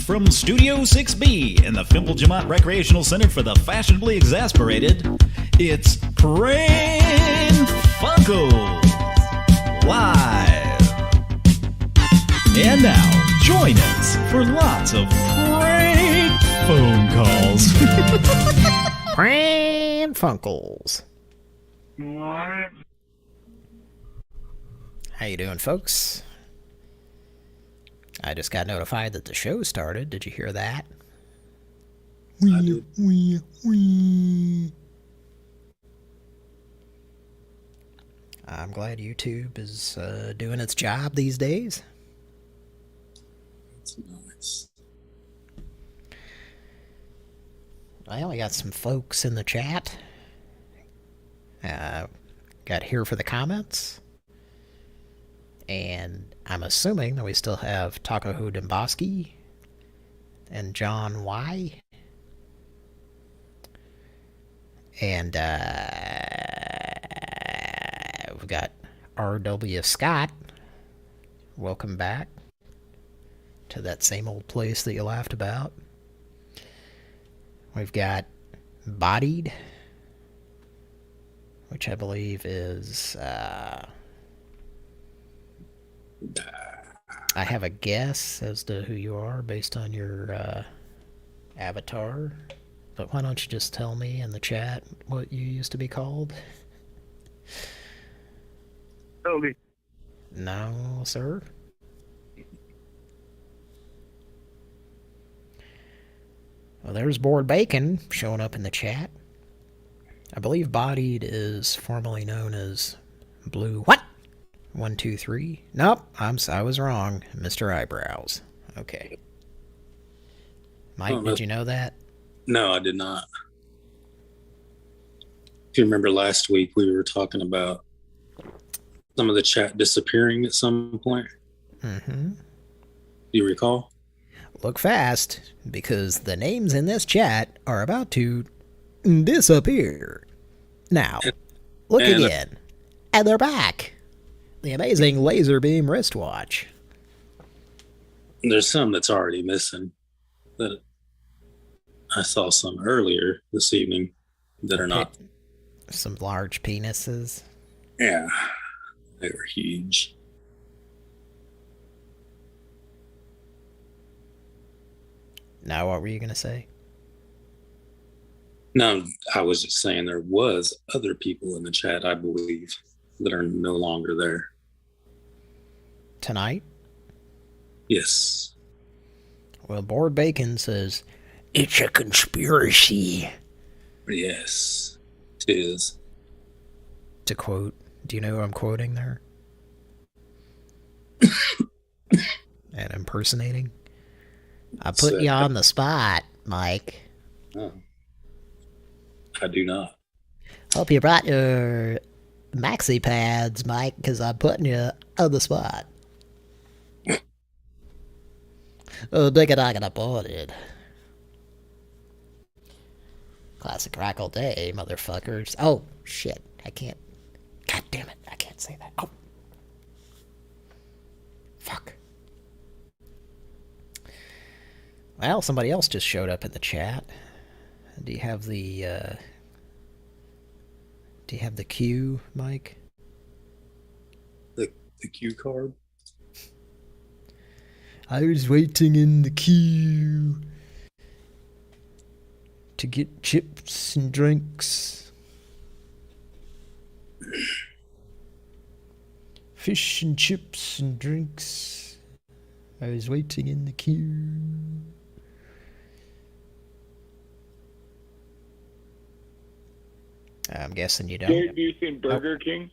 from Studio 6B in the Fimple Jamont Recreational Center for the Fashionably Exasperated, it's Pran Funkels Live. And now, join us for lots of prank phone calls. Pran Funkels. How you doing, folks? I just got notified that the show started. Did you hear that? I did. I'm glad YouTube is doing its job these days. That's nice. Well, we got some folks in the chat. Got here for the comments. And I'm assuming that we still have Takahu Demboski and John Y. And we've got R.W. Scott. Welcome back to that same old place that you laughed about. We've got Bodied, which I believe is... I have a guess as to who you are based on your avatar. But why don't you just tell me in the chat what you used to be called? Toby. No, sir. Well, there's Board Bacon showing up in the chat. I believe Bodied is formerly known as Blue... What? 1, 2, 3. Nope, I was wrong. Mr. Eyebrows. Okay. Mike, did you know that? No, I did not. If you remember last week, we were talking about some of the chat disappearing at some point. Mm-hmm. Do you recall? Look fast, because the names in this chat are about to disappear. Now, look again. And they're back. The amazing laser beam wristwatch. There's some that's already missing. That I saw some earlier this evening that are not. Some large penises. Yeah, they were huge. Now, what were you going to say? No, I was just saying there was other people in the chat, I believe, that are no longer there. Tonight? Yes. Well, Board Bacon says, it's a conspiracy. Yes, it is. To quote, do you know who I'm quoting there? And impersonating? I put you on the spot, Mike. Oh. I do not. Hope you brought your maxi pads, Mike, because I'm putting you on the spot. Oh, dig it, I got aborted. Classic Rackle Day, motherfuckers. Oh, shit. I can't. God damn it. I can't say that. Oh. Fuck. Well, somebody else just showed up in the chat. Do you have the cue, Mike? The cue card? I was waiting in the queue to get chips and drinks. Fish and chips and drinks. I was waiting in the queue. I'm guessing you don't. Gary Busey Burger King.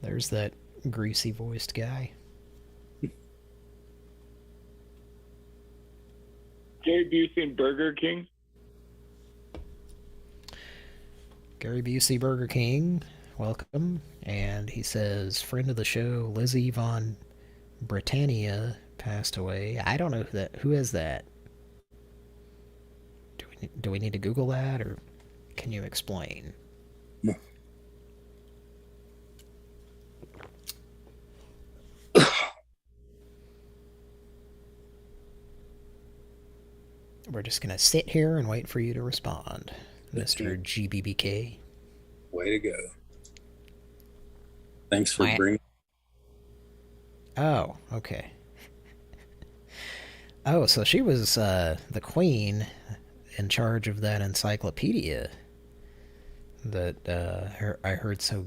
There's that greasy-voiced guy. Gary Busey Burger King. Gary Busey Burger King, welcome. And he says, friend of the show, Lizzie Von Britannia passed away. I don't know who is that. Do we need to Google that, or can you explain? No. We're just going to sit here and wait for you to respond, Mr. Okay. GBBK. Way to go. Thanks for What? bringing. Oh, okay. Oh, so she was the queen in charge of that encyclopedia that I heard so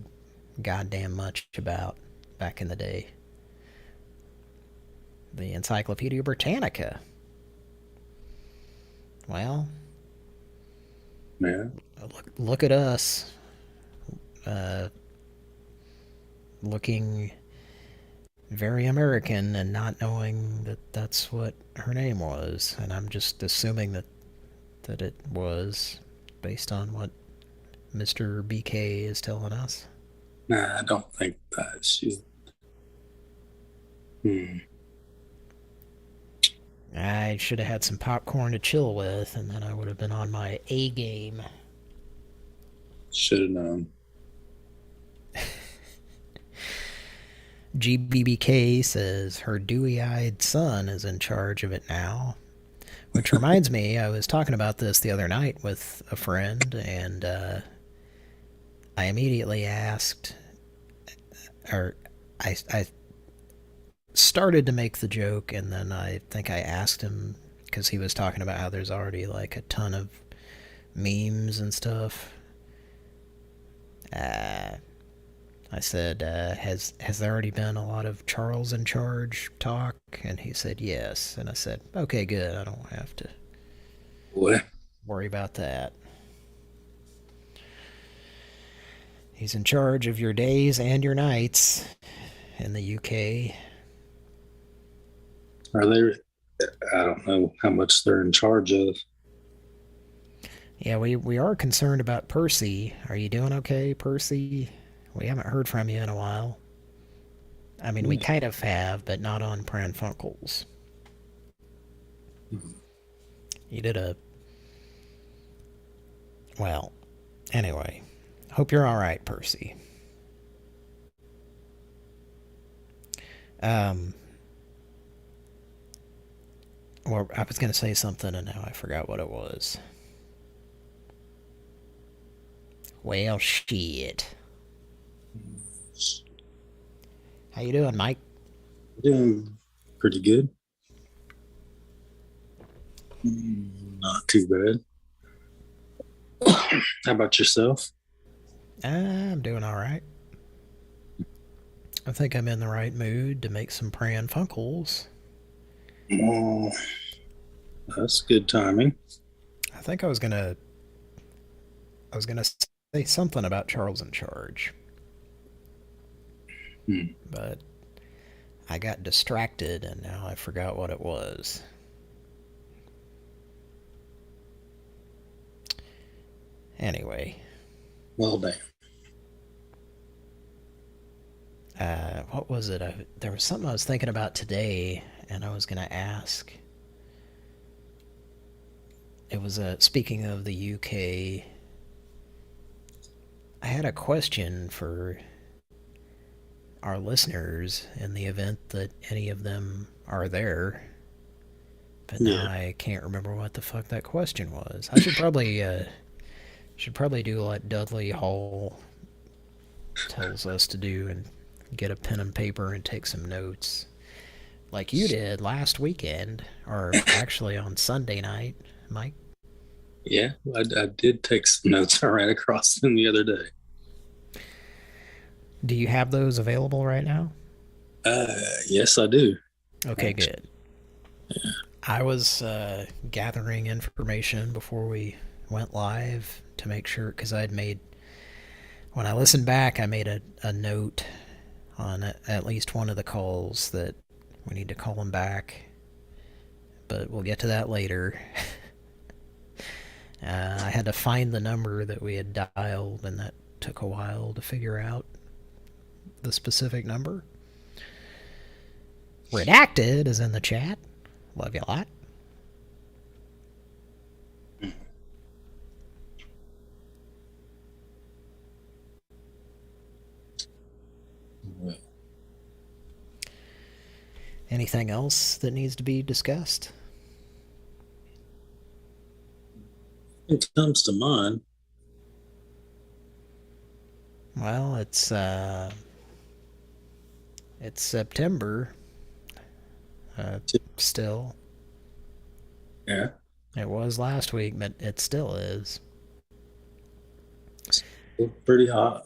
goddamn much about back in the day. The Encyclopedia Britannica. Well, Yeah. look at us, uh, looking very American and not knowing that that's what her name was, and I'm just assuming that it was based on what Mr. BK is telling us. Nah, I don't think that she's. Hmm. I should have had some popcorn to chill with, and then I would have been on my A game. Should have known. GBBK says her dewy-eyed son is in charge of it now. Which reminds me, I was talking about this the other night with a friend, and I immediately asked, or I started to make the joke, and then I think I asked him, because he was talking about how there's already like a ton of memes and stuff. I said, has there already been a lot of Charles in charge talk? And he said yes. And I said, okay, good. I don't have to What? worry about that. He's in charge of your days and your nights in the UK. Are they? I don't know how much they're in charge of. Yeah, we are concerned about Percy. Are you doing okay, Percy? We haven't heard from you in a while. I mean, we kind of have, but not on Pran Funkels. You did a... Well, anyway. Hope you're alright, Percy. Well, I was going to say something and now I forgot what it was. Well, shit. How you doing, Mike? Doing pretty good. Not too bad. How about yourself? I'm doing alright. I think I'm in the right mood to make some Pran Funkels. Oh, that's good timing. I think I was gonna say something about Charles in Charge. But I got distracted and now I forgot what it was. Anyway. Well done. What was it? There was something I was thinking about today and I was going to ask. It was, speaking of the UK, I had a question for our listeners in the event that any of them are there. But now I can't remember what the fuck that question was. I should probably do what Dudley Hall tells us to do and get a pen and paper and take some notes. Like you did last weekend, or actually on Sunday night, Mike. Yeah, I did take some notes I ran across them the other day. Do you have those available right now? Yes, I do. Okay, good. Yeah. I was gathering information before we went live to make sure, because when I listened back, I made a note on at least one of the calls that we need to call him back. But we'll get to that later. I had to find the number that we had dialed, and that took a while to figure out the specific number. Redacted is in the chat. Love you a lot. Anything else that needs to be discussed? It comes to mind. Well, it's September still. Yeah, It was last week, but it still is. pretty hot.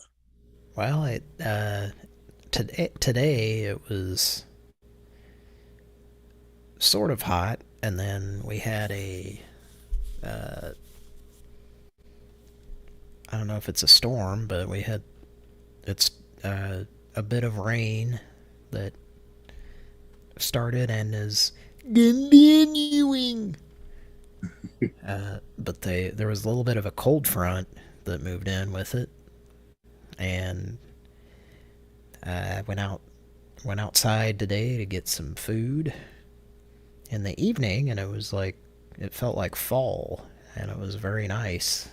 Well, today it was sort of hot, and then we had uh, I don't know if it's a storm, but it's uh, a bit of rain that started and is continuing. But there was a little bit of a cold front that moved in with it, and I went outside today to get some food in the evening, and it felt like fall, and it was very nice.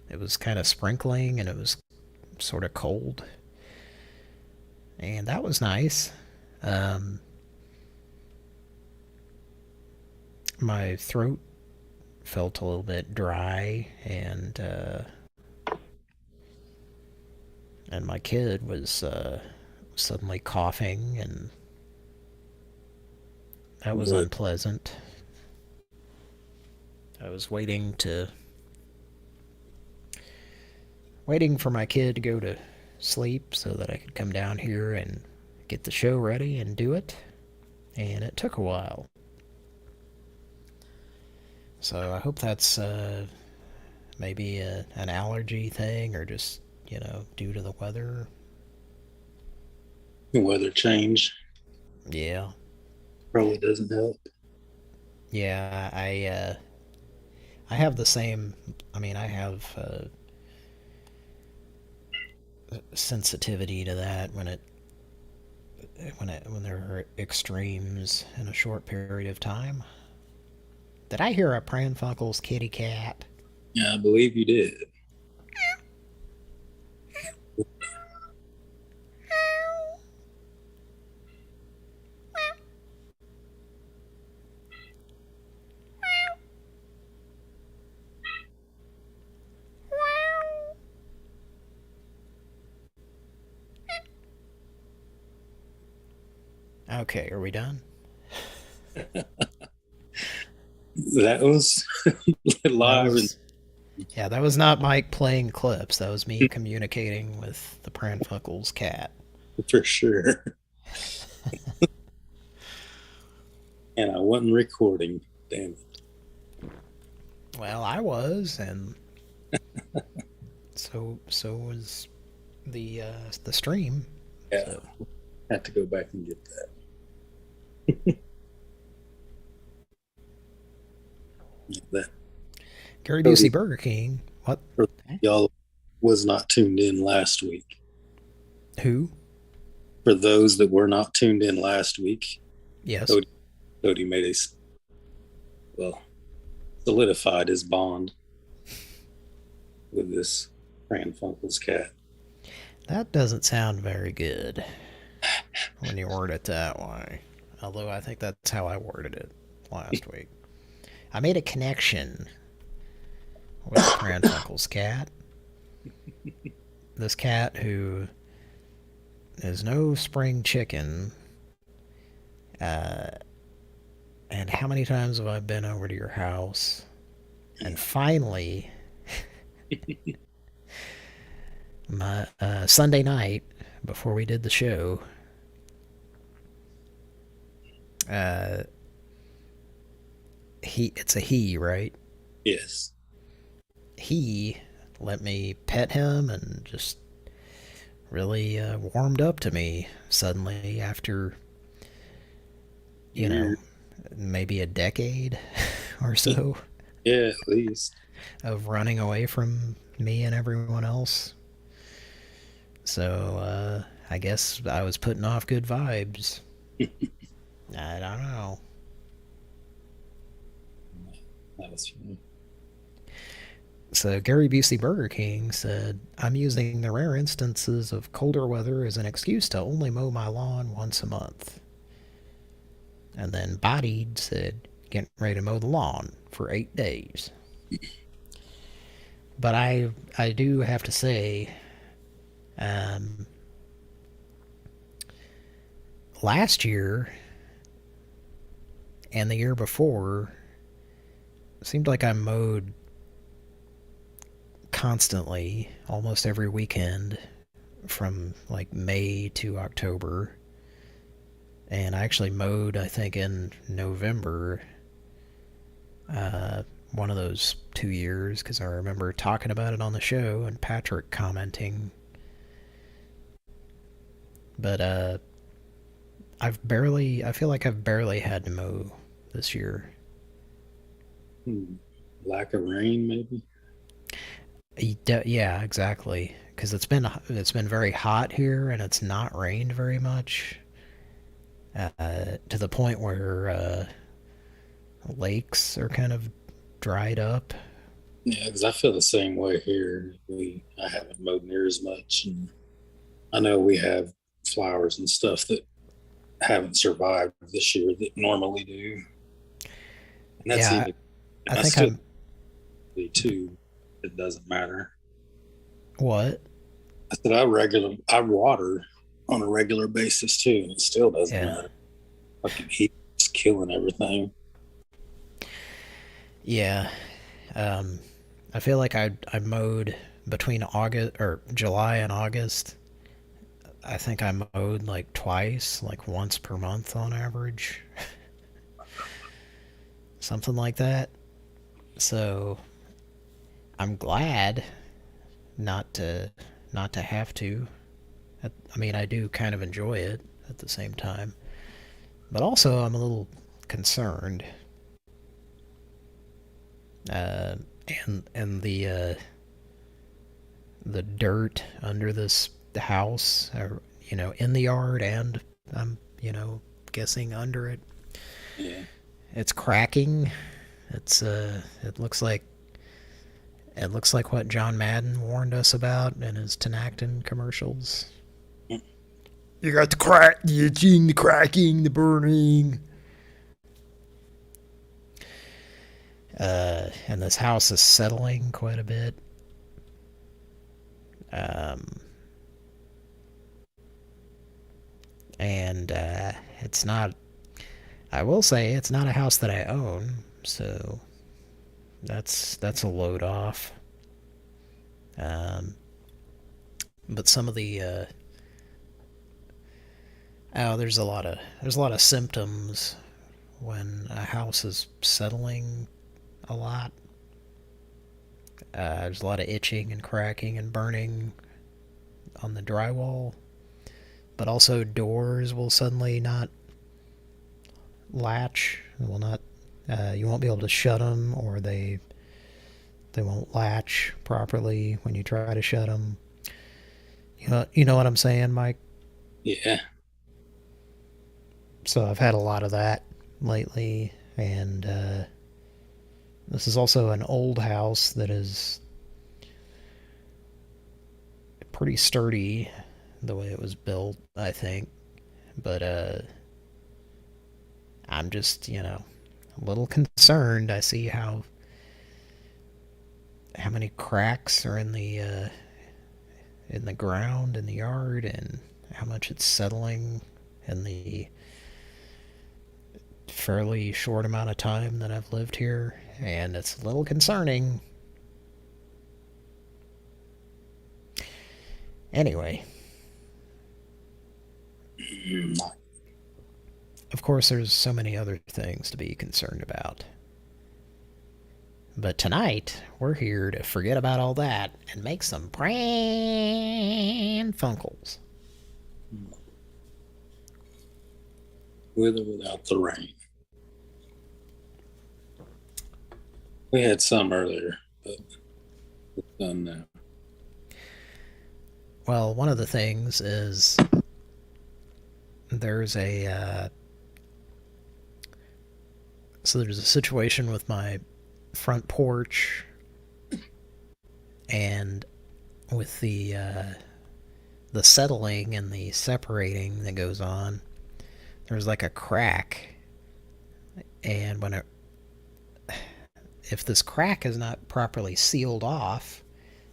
It was kind of sprinkling, and it was sort of cold, and that was nice. Um, my throat felt a little bit dry, and my kid was suddenly coughing, and that was Good. unpleasant. I was waiting for my kid to go to sleep so that I could come down here and get the show ready and do it, and it took a while. So I hope that's maybe an allergy thing, or just, due to the weather. The weather change Yeah. probably doesn't help. Yeah, I have the same. I mean, I have sensitivity to that when there are extremes in a short period of time. Did I hear a Pran Funkels kitty cat? Yeah, I believe you did. Okay, are we done? That was That live and was Yeah, that was not Mike playing clips. That was me communicating with the Pran Funkels cat. for sure. And I wasn't recording. Damn it. Well, I was, and so was the stream. Yeah, So have to go back and get that. That Gary for Busey Burger King. What? y'all was not tuned in last week. Who? For those that were not tuned in last week, Yes. Cody made solidified his bond with this Pran Funkels cat. That doesn't sound very good when you word it that way. Although I think that's how I worded it last week. I made a connection with Pran Funkels cat. This cat who is no spring chicken. And how many times have I been over to your house? And finally, my Sunday night before we did the show, it's a he, right? Yes. He let me pet him and just really warmed up to me suddenly after, maybe a decade or so Yeah, at least. of running away from me and everyone else. So I guess I was putting off good vibes. I don't know. That was funny. So Gary Busey Burger King said, I'm using the rare instances of colder weather as an excuse to only mow my lawn once a month. And then Bodied said, getting ready to mow the lawn for 8 days. But I do have to say, um, last year and the year before, it seemed like I mowed constantly, almost every weekend, from like May to October. And I actually mowed, I think, in November, uh, one of those 2 years, because I remember talking about it on the show and Patrick commenting. But I feel like I've barely had to mow this year. Hmm. Lack of rain, maybe. Yeah, exactly. Because it's been very hot here and it's not rained very much, to the point where lakes are kind of dried up. Yeah, because I feel the same way here. I haven't mowed near as much, and I know we have flowers and stuff that haven't survived this year that normally do, and that's Yeah, even. I And I think still I'm. do too. It doesn't matter. What? I said I water on a regular basis too, and it still doesn't Yeah. matter. Fucking heat's killing everything. Yeah. Um, I feel like I mowed between August or July and August. I think I mowed like twice, like once per month on average, something like that. So I'm glad not to not to have to. I mean, I do kind of enjoy it at the same time, but also I'm a little concerned. Uh, and the dirt under this house, or in the yard, and I'm guessing under it. Yeah, It's cracking. It looks like what John Madden warned us about in his Tenactin commercials. You got the crack, the itching, the cracking, the burning. And this house is settling quite a bit. Um, and it's not. I will say it's not a house that I own, so that's a load off. Um, but some of the there's a lot of symptoms when a house is settling a lot. There's a lot of itching and cracking and burning on the drywall, but also doors will suddenly not latch. Will not. You won't be able to shut them, or they won't latch properly when you try to shut them. You know what I'm saying, Mike? yeah. So I've had a lot of that lately, and this is also an old house that is pretty sturdy the way it was built, I think. But I'm just, a little concerned. I see how many cracks are in the ground in the yard, and how much it's settling in the fairly short amount of time that I've lived here, and it's a little concerning. Anyway, of course, there's so many other things to be concerned about. But tonight, we're here to forget about all that and make some Pran Funkels. With or without the rain. We had some earlier, but it's done now. Well, one of the things is there's there's a situation with my front porch, and with the settling and the separating that goes on, there's like a crack, and when if this crack is not properly sealed off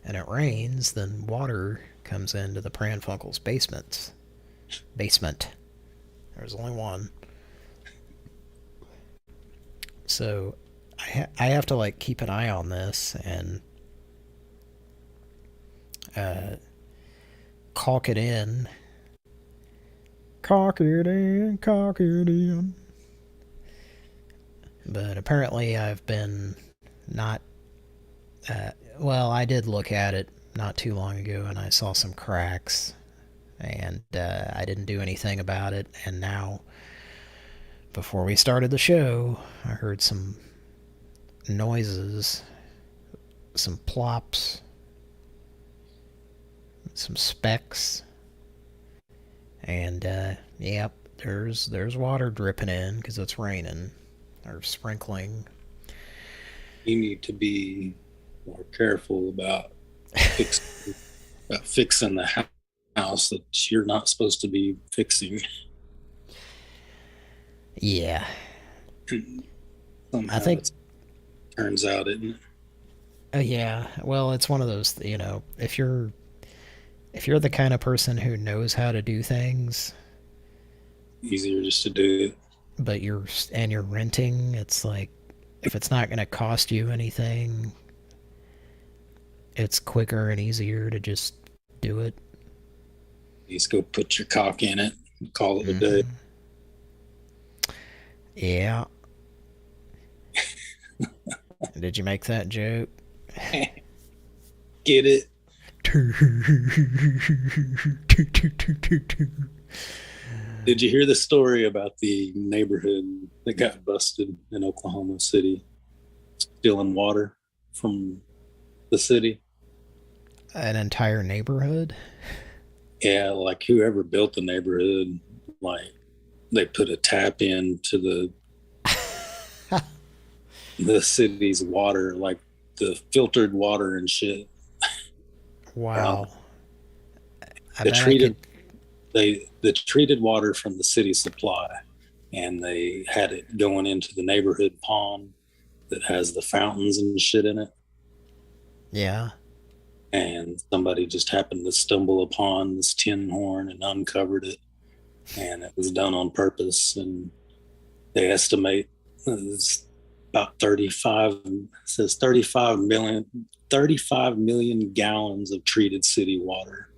and it rains, then water comes into the Pran Funkels basement. There's only one. So I have to like keep an eye on this and caulk it in. Caulk it in, caulk it in. But apparently I've been not... well, I did look at it not too long ago and I saw some cracks. And I didn't do anything about it. And now, before we started the show, I heard some noises, some plops, some specks, and yep, there's water dripping in because it's raining or sprinkling. You need to be more careful about fixing the house that you're not supposed to be fixing. Yeah, Somehow I think it turns out it yeah. Well, it's one of those, if you're the kind of person who knows how to do things, easier just to do it. but you're renting, it's like, if it's not going to cost you anything, it's quicker and easier to just do it. You just go put your cock in it and call it a day. Yeah. Did you make that joke? Get it? Did you hear the story about the neighborhood that got busted in Oklahoma City, stealing water from the city? An entire neighborhood? Yeah, like whoever built the neighborhood, like they put a tap in to the city's water, like the filtered water and shit. Wow. The treated water from the city supply, and they had it going into the neighborhood pond that has the fountains and shit in it. Yeah. And somebody just happened to stumble upon this tin horn and uncovered it, and it was done on purpose. And they estimate it's about 35 million gallons of treated city water.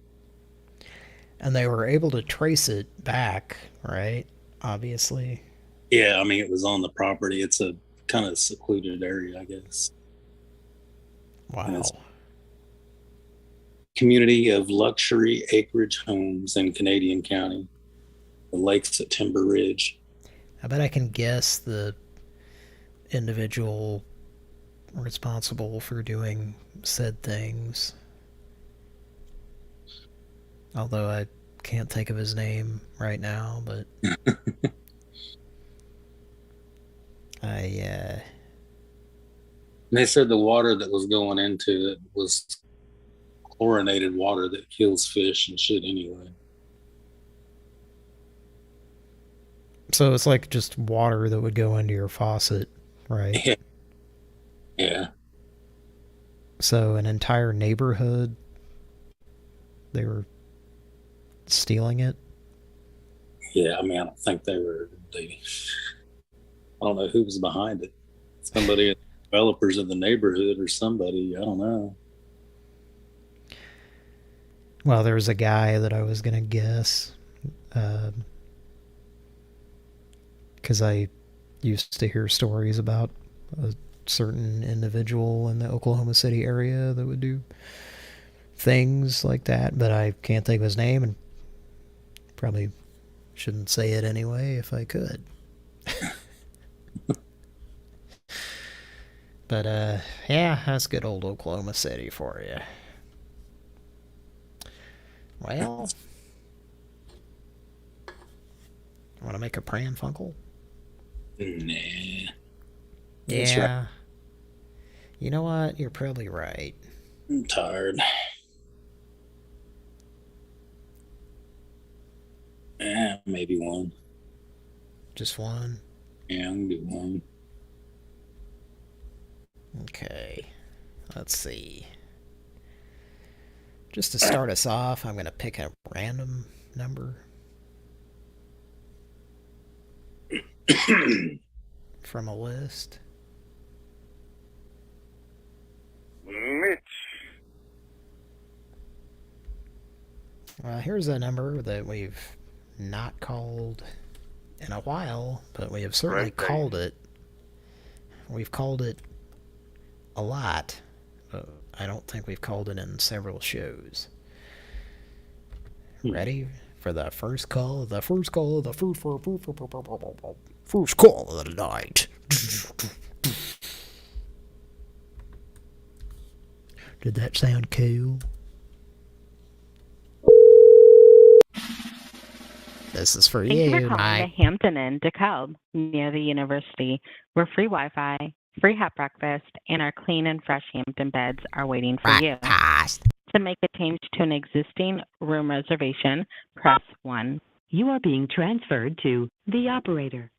And they were able to trace it back, right? Obviously. Yeah, I mean, it was on the property. It's a kind of secluded area, I guess. Wow. Community of luxury acreage homes in Canadian County, the lakes at Timber Ridge. I bet I can guess the individual responsible for doing said things. Although I can't think of his name right now, but They said the water that was going into it was chlorinated water that kills fish and shit anyway. So it's like just water that would go into your faucet, right? Yeah. So an entire neighborhood, they were stealing it? Yeah, I mean, I don't think I don't know who was behind it. Somebody, developers of the neighborhood or somebody, I don't know. Well, there was a guy that I was going to guess, because I used to hear stories about a certain individual in the Oklahoma City area that would do things like that, but I can't think of his name and probably shouldn't say it anyway if I could. But, yeah, that's good old Oklahoma City for you. Well, want to make a Pran Funkel? Nah. Yeah. Right. You know what? You're probably right. I'm tired. Maybe one. Just one? Yeah, I can do one. Okay, let's see. Just to start us off, I'm going to pick a random number from a list. Mitch. Here's a number that we've not called in a while, but we have certainly called it. We've called it a lot, but I don't think we've called it in several shows. Ready for the first call? The first call of the night. Did that sound cool? This is for Thank you for you, calling Mike. the Hampton Inn, DeKalb, near the university, where free Wi-Fi, free hot breakfast, and our clean and fresh Hampton beds are waiting for you. To make a change to an existing room reservation, press 1. You are being transferred to the operator.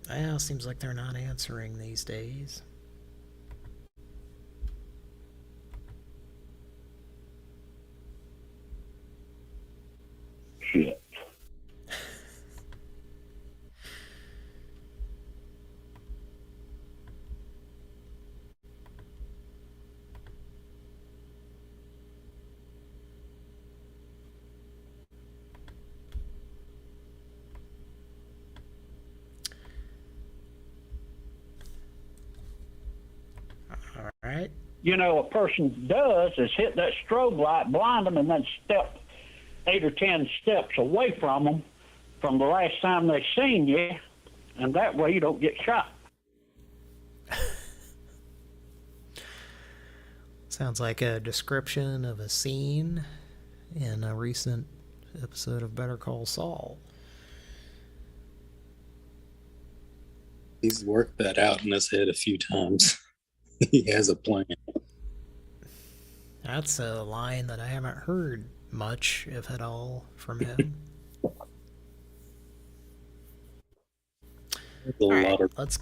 Well, seems like they're not answering these days. Shit. All right. You know, a person does is hit that strobe light, blind them, and then step 8 or 10 steps away from them from the last time they seen you, and that way you don't get shot. Sounds like a description of a scene in a recent episode of Better Call Saul. He's worked that out in his head a few times. He has a plan. That's a line that I haven't heard much, if at all, from him. There's a All right, lot of let's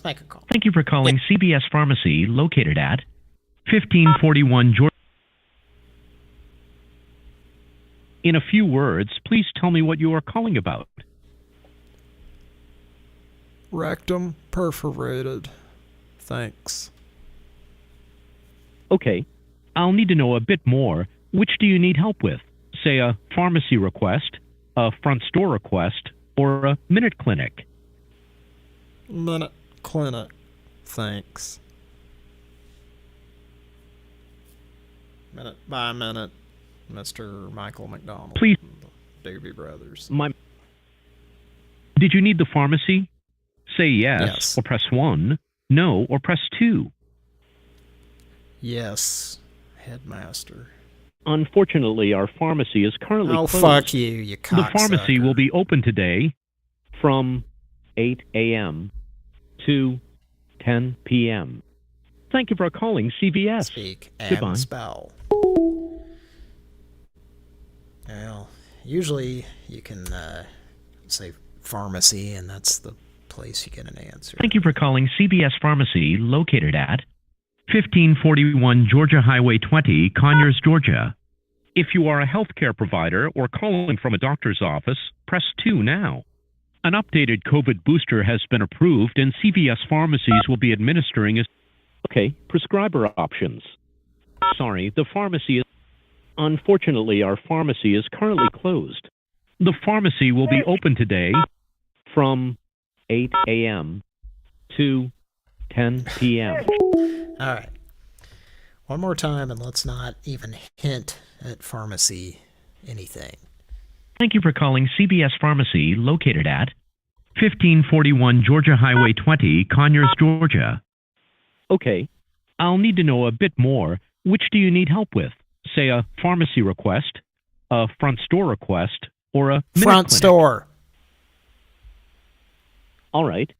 make a call. Thank you for calling CBS Pharmacy, located at 1541 Georgia. In a few words, please tell me what you are calling about. Rectum perforated. Thanks. Okay, I'll need to know a bit more. Which do you need help with? Say a pharmacy request, a front store request, or a minute clinic? Minute clinic. Thanks. Minute by minute, Mr. Michael McDonald. Please. Doobie Brothers. Did you need the pharmacy? Say yes, or press 1, no, or press 2. Yes, headmaster. Unfortunately, our pharmacy is currently closed. Fuck you, you cocksucker. The pharmacy will be open today from 8 a.m. to 10 p.m. Thank you for calling CVS. Speak and Goodbye. spell. Well, usually you can say pharmacy, and that's the place you get an answer. Thank you for calling CVS Pharmacy, located at 1541 Georgia Highway 20, Conyers, Georgia. If you are a healthcare provider or calling from a doctor's office, press 2 now. An updated COVID booster has been approved, and CVS pharmacies will be administering prescriber options. Sorry, the pharmacy is... Unfortunately, our pharmacy is currently closed. The pharmacy will be open today from 8 a.m. to 10 p.m. All right. One more time, and let's not even hint at pharmacy anything. Thank you for calling CVS Pharmacy, located at 1541 Georgia Highway 20, Conyers, Georgia. Okay, I'll need to know a bit more. Which do you need help with? Say a pharmacy request, a front store request, or a front store. All right.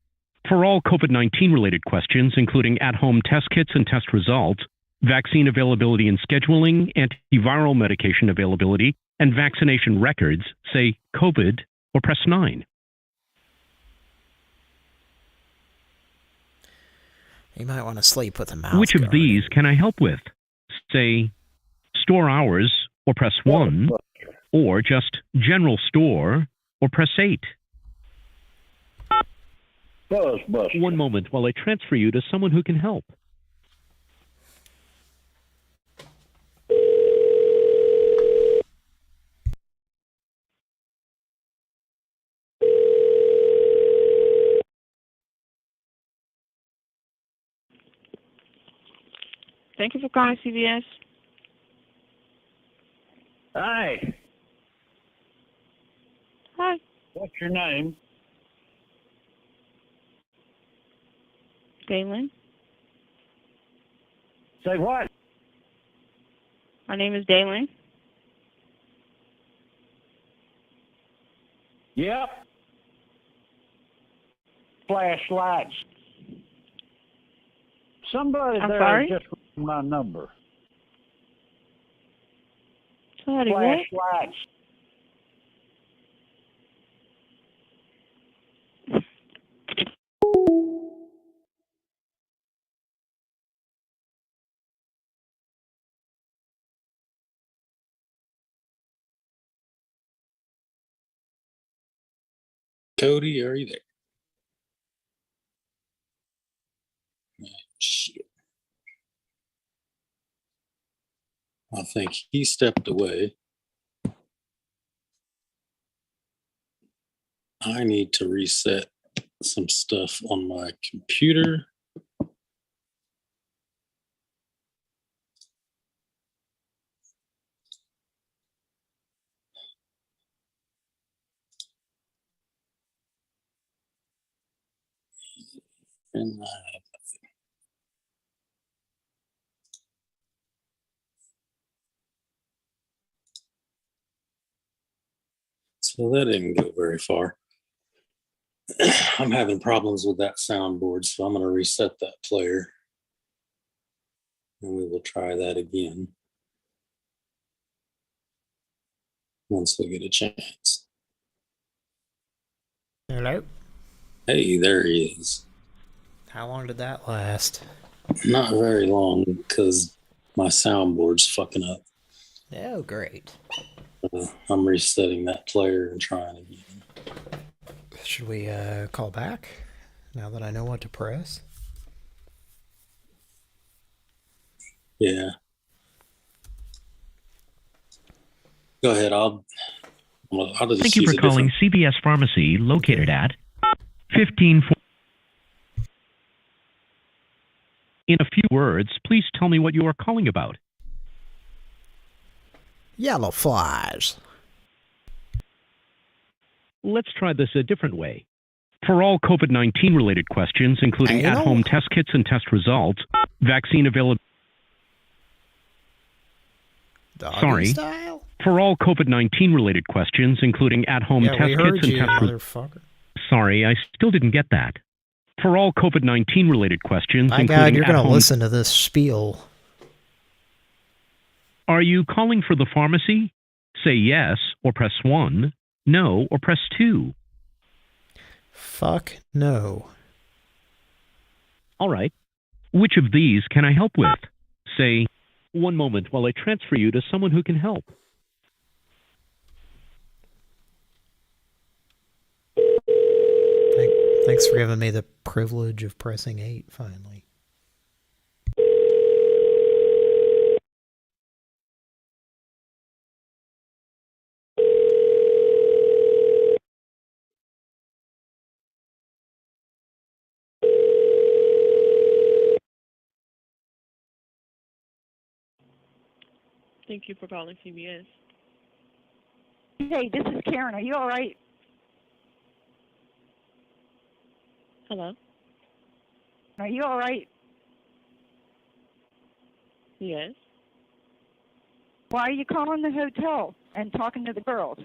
For all COVID-19 related questions, including at-home test kits and test results, vaccine availability and scheduling, antiviral medication availability, and vaccination records, say COVID or press 9. You might want to sleep with a mouth Which of guard. these can I help with? Say store hours or press 1, or just general store or press 8. Buzzbuster. One moment while I transfer you to someone who can help. Thank you for calling CVS. Hi. Hi. What's your name? Galen. Say what? My name is Dalen. Yep. Flashlights. Somebody I'm there sorry? just wrote my number. Sorry, what? Flashlights. Cody, are you there? Shit. I think he stepped away. I need to reset some stuff on my computer. And so that didn't go very far. I'm having problems with that soundboard, so I'm going to reset that player. And we will try that again once we get a chance. Hello? Hey, there he is. How long did that last? Not very long, because my soundboard's fucking up. Oh, great. I'm resetting that player and trying again. Should we call back now that I know what to press? Yeah. Go ahead. I'll just Thank you use for a calling different- CVS Pharmacy, located at 1540. In a few words, please tell me what you are calling about. Yellow flies. Let's try this a different way. For all COVID-19 related questions, including Anal? at-home test kits and test results, vaccine availability. Doggy Sorry. style? For all COVID-19 related questions, including at-home Yeah, we test heard kits and you, test results. motherfucker. Sorry, I still didn't get that. For all COVID-19 related questions, My including God, you're going to at-home. listen to this spiel. Are you calling for the pharmacy? Say yes or press 1, no or press 2. Fuck no. All right. Which of these can I help with? Say, one moment while I transfer you to someone who can help. Thanks for giving me the privilege of pressing 8, finally. Thank you for calling CBS. Hey, this is Karen. Are you all right? Hello? Are you all right? Yes. Why are you calling the hotel and talking to the girls?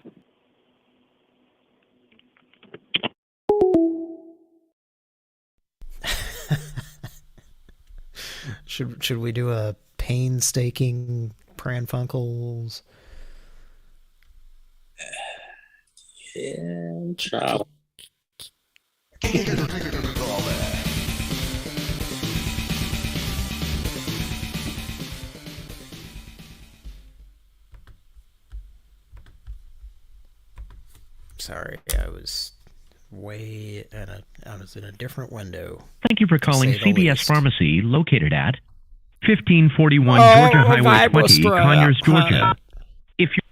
Should we do a painstaking Pran Funkels? Yeah, try. Sorry, I was I was in a different window. Thank you for calling say the CBS least. Pharmacy, located at 1541 Oh, Georgia a Highway 20, vibrostrap, Conyers, Georgia. honey. If you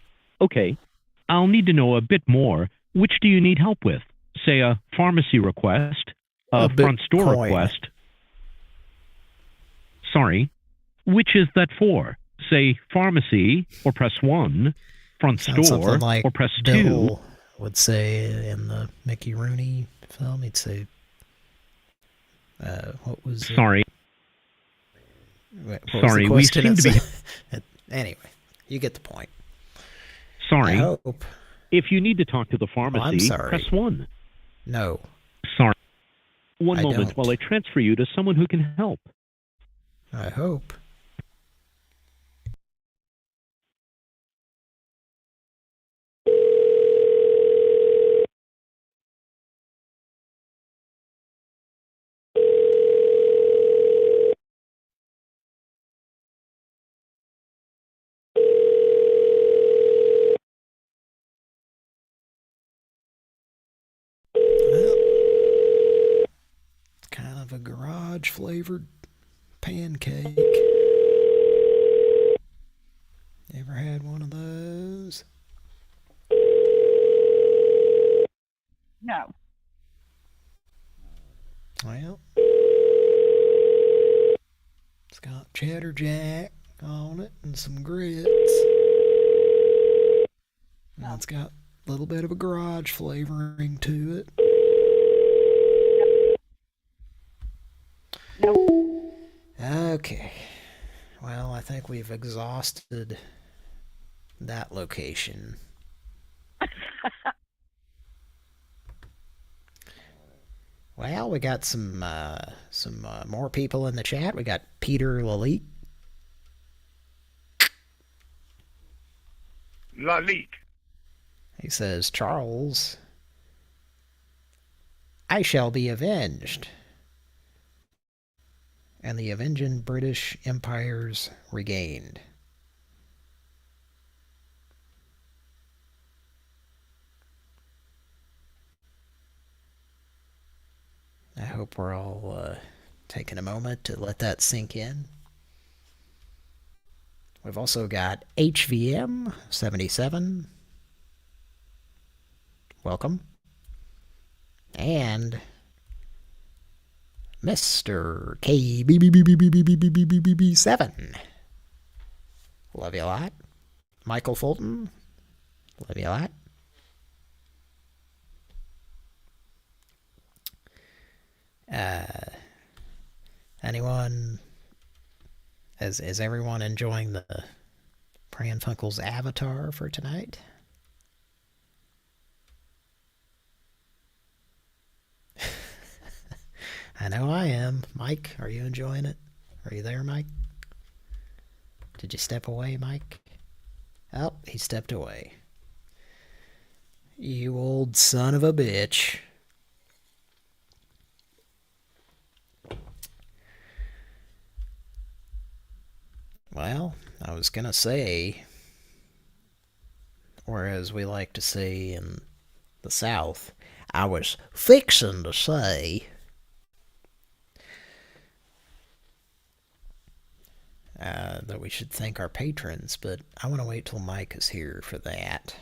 okay, I'll need to know a bit more. Which do you need help with? Say a pharmacy request, a front store Bitcoin. request. Sorry, which is that for? Say pharmacy, or press 1, front Sounds store, something like or press 2. Bill would say in the Mickey Rooney film. He'd say, what was it? Sorry. What was Sorry, the we question? seem to be... Anyway, you get the point. Sorry. I hope. If you need to talk to the I'm pharmacy, sorry. press 1. No. Sorry. One I moment don't. while I transfer you to someone who can help. I hope. Well, it's kind of a garage flavored pancake. Ever had one of those? No. Well, it's got cheddar jack on it and some grits. And it's got a little bit of a garage flavoring to it. No. Okay. Well, I think we've exhausted that location. Well, we got some more people in the chat. We got Peter Lalique. Lalique. He says, Charles, I shall be avenged. And the avenging British Empire's regained. I hope we're all taking a moment to let that sink in. We've also got HVM 77. Welcome. And Mr. KBBBBBBBBB7. Love you a lot. Michael Fulton. Love you a lot. Anyone? Is everyone enjoying the Pran Funkels avatar for tonight? I know I am. Mike, are you enjoying it? Are you there, Mike? Did you step away, Mike? Oh, he stepped away. You old son of a bitch. Well, I was gonna say, or as we like to say in the South, I was fixin' to say that we should thank our patrons, but I want to wait till Mike is here for that.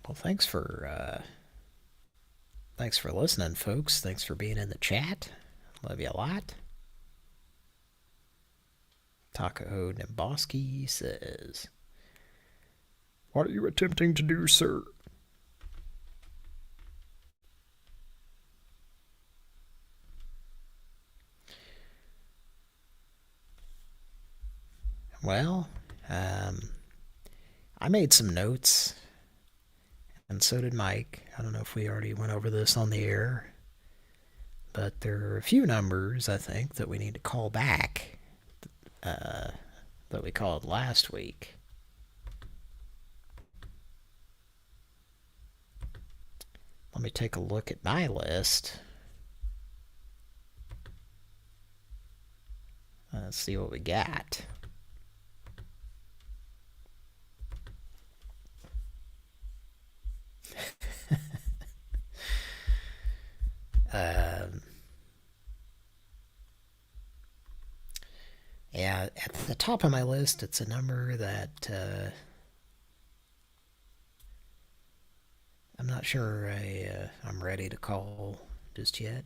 Well, thanks for listening, folks. Thanks for being in the chat. Love you a lot. Taco Nimboski says, "What are you attempting to do, sir?" Well, I made some notes, and so did Mike. I don't know if we already went over this on the air, but there are a few numbers, I think, that we need to call back that we called last week. Let me take a look at my list. Let's see what we got. Yeah, at the top of my list, it's a number that I'm not sure I'm ready to call just yet.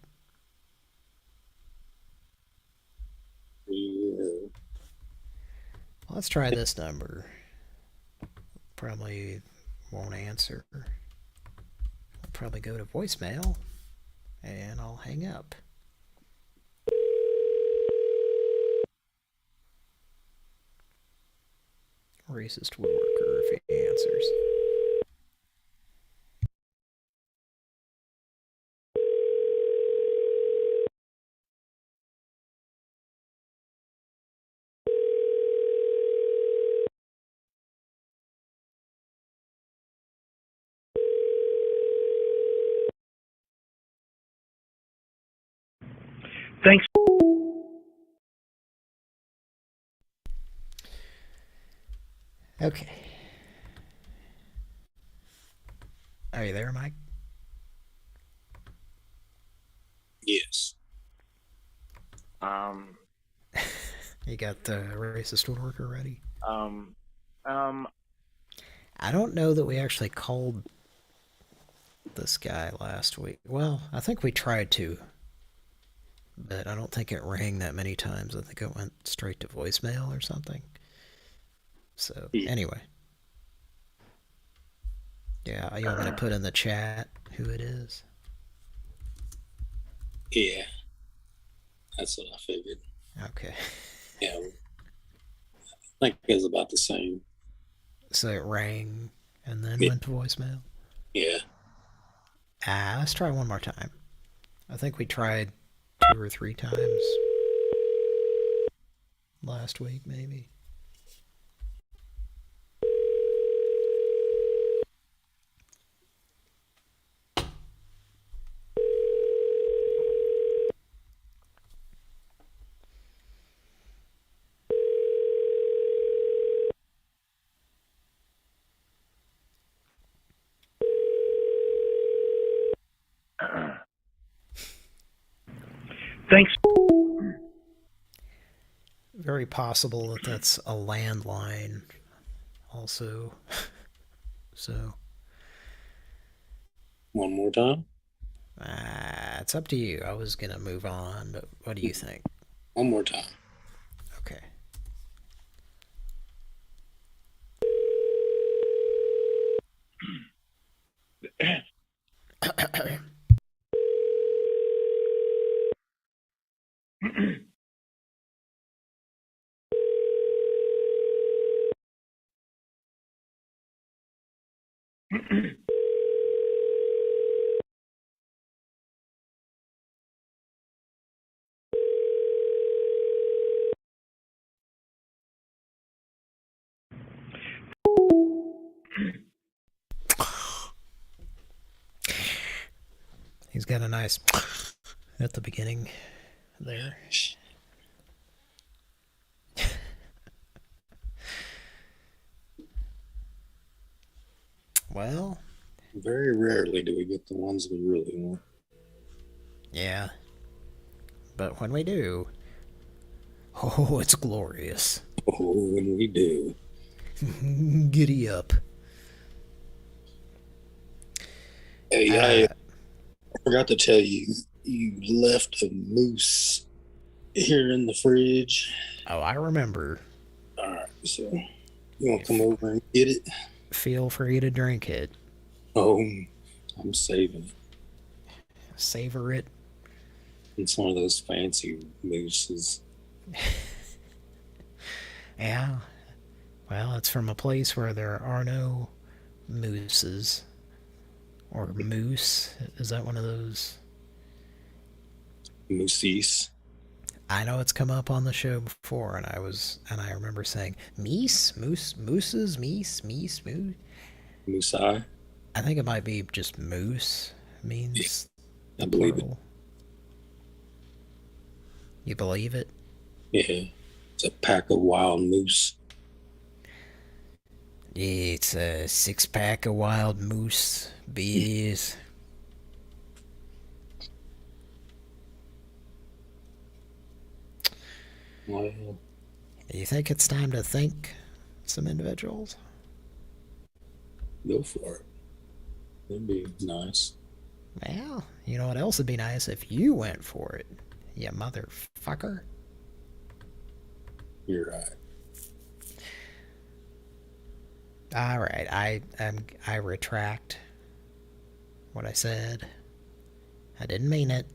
Yeah. Let's try this number. Probably won't answer. I'll probably go to voicemail, and I'll hang up. Racist woodworker if he answers. Thanks. Okay. Are you there, Mike? Yes. You got the racist woodworker ready? I I don't know that we actually called this guy last week. Well, I think we tried to, but I don't think it rang that many times. I think it went straight to voicemail or something. So, anyway. Yeah, you want me to put in the chat who it is? Yeah. That's what I figured. Okay. Yeah. I think it was about the same. So it rang and then went to voicemail? Yeah. Let's try one more time. I think we tried 2 or 3 times last week, maybe. Thanks. Very possible that that's a landline also. So. One more time? It's up to you. I was going to move on, but what do you think? One more time. Okay. He's got a nice at the beginning there. Well, very rarely do we get the ones we really want. Yeah. But when we do, oh, it's glorious. Oh, when we do. Giddy up. Hey, I forgot to tell you, you left a moose here in the fridge. Oh, I remember. All right, so you want to come over and get it? Feel free to drink it. Oh, I'm saving it. Savor it. It's one of those fancy mooses. Yeah. Well, it's from a place where there are no mooses. Or moose. Is that one of those? Mooses. I know it's come up on the show before, and I remember saying, meese? Mooses? Meese? Moose? Moosei? I think it might be just moose. Means I believe plural. You believe it? Yeah. It's a pack of wild moose. It's a 6-pack of wild moose beers. Well, Do you think it's time to thank some individuals? go for it. That'd be nice. Well, you know what else would be nice if you went for it, you motherfucker. You're right. All right, I retract what I said. I didn't mean it.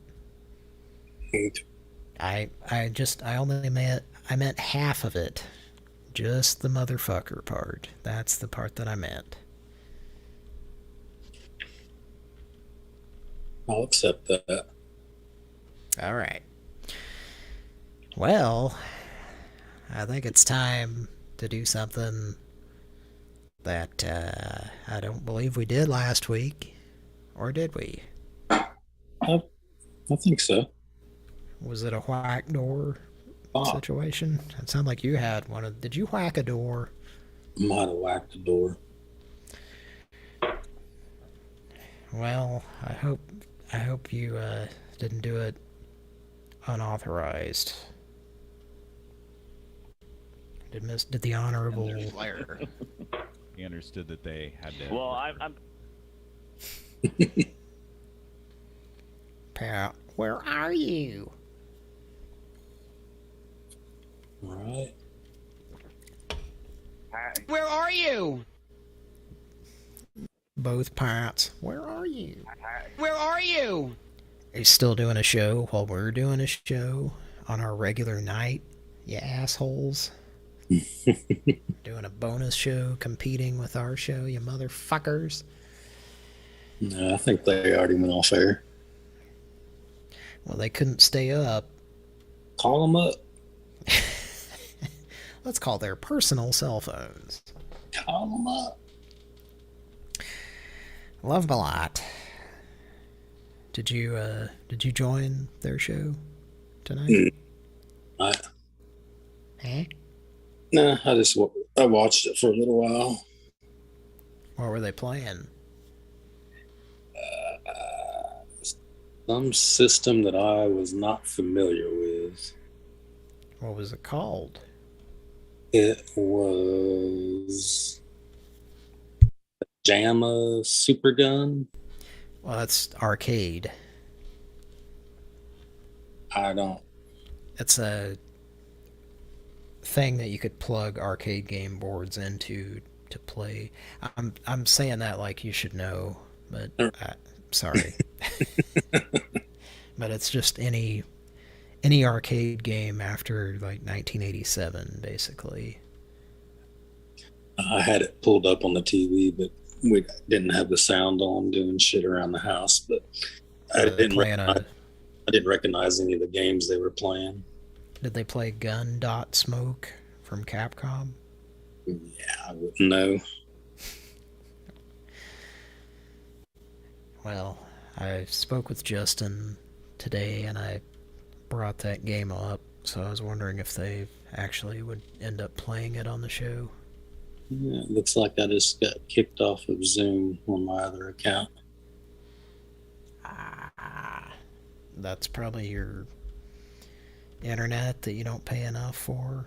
I meant half of it. Just the motherfucker part. That's the part that I meant. I'll accept that. All right. Well, I think it's time to do something that I don't believe we did last week. Or did we? I think so. Was it a whack door situation? It sounded like you had one. Did you whack a door? Might have whacked a door. Well, I hope you didn't do it unauthorized. Did the honorable He understood that they had to. Well, I'm Pat, where are you? All right. Where are you? Both parts. Where are you? Where are you? Are you still doing a show while we're doing a show on our regular night, you assholes? Doing a bonus show competing with our show, you motherfuckers. No, I think they already went off air. Well, they couldn't stay up. Call them up. Let's call their personal cell phones. Call them up. Love them a lot. Did you join their show tonight? Huh? Nah, I watched it for a little while. What were they playing? Some system that I was not familiar with. What was it called? It was JAMA Super Gun. Well, that's arcade. I don't. It's a thing that you could plug arcade game boards into to play. I'm saying that like you should know, but sorry. But it's just any arcade game after like 1987, basically. I had it pulled up on the TV, but we didn't have the sound on doing shit around the house. But I didn't recognize any of the games they were playing. Did they play Gun Dot Smoke from Capcom? Yeah, I wouldn't know. Well, I spoke with Justin today, and I brought that game up, so I was wondering if they actually would end up playing it on the show. Yeah, it looks like I just got kicked off of Zoom on my other account. That's probably your internet that you don't pay enough for.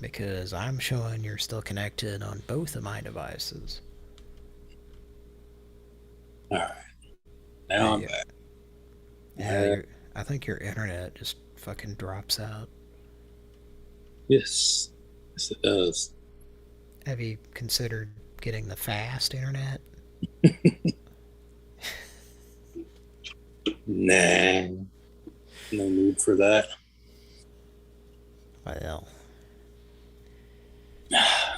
Because I'm showing you're still connected on both of my devices. All right. Now I'm back. Yeah, I think your internet just fucking drops out. Yes. Yes, it does. Have you considered getting the fast internet? Nah. No need for that. Well,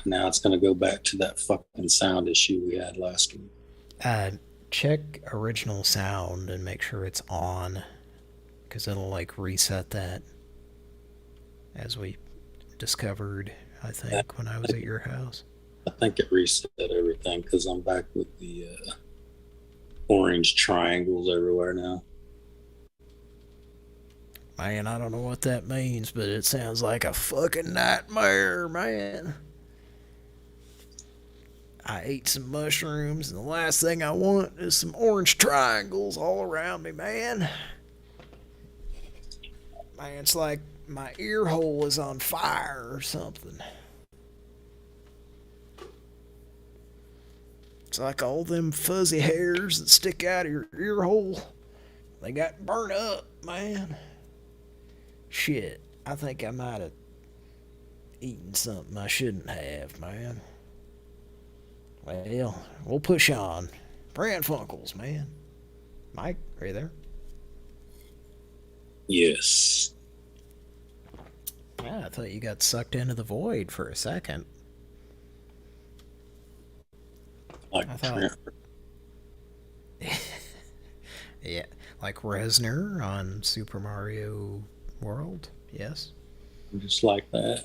now it's going to go back to that fucking sound issue we had last week. check original sound and make sure it's on, because it'll like reset that, as we discovered, I think, when I was at your house. I think it reset everything because I'm back with the orange triangles everywhere now. Man, I don't know what that means, but it sounds like a fucking nightmare, man. I ate some mushrooms, and the last thing I want is some orange triangles all around me, man. Man, it's like my ear hole is on fire or something. It's like all them fuzzy hairs that stick out of your ear hole. They got burnt up, man. Shit, I think I might have eaten something I shouldn't have, man. Well, we'll push on. Pran Funkels, man. Mike, are you there? Yes. Yeah, I thought you got sucked into the void for a second. Like I thought... yeah, like Resner on Super Mario World, yes? Just like that.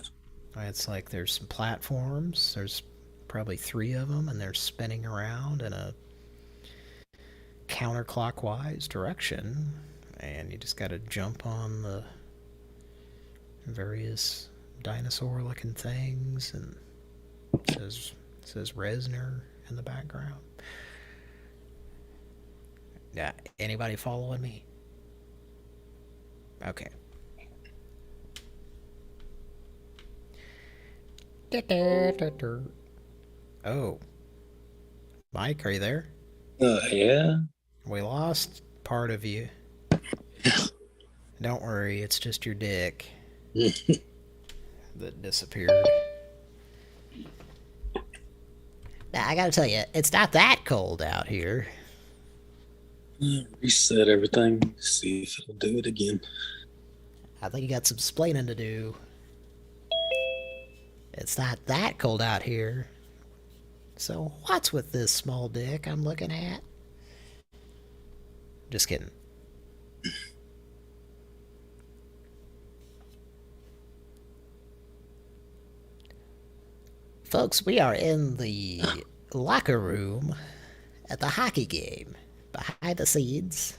It's like there's some platforms, there's probably 3 of them, and they're spinning around in a counterclockwise direction, and you just gotta jump on the various dinosaur-looking things, and it says Resner in the background. Yeah, anybody following me? Okay. Oh. Mike, are you there? Yeah. We lost part of you. Don't worry, it's just your dick that disappeared. Now, I gotta tell you, it's not that cold out here. Reset everything. See if it'll do it again. I think you got some explaining to do. It's not that cold out here. So what's with this small dick I'm looking at? Just kidding. Folks, we are in the locker room at the hockey game, behind the scenes,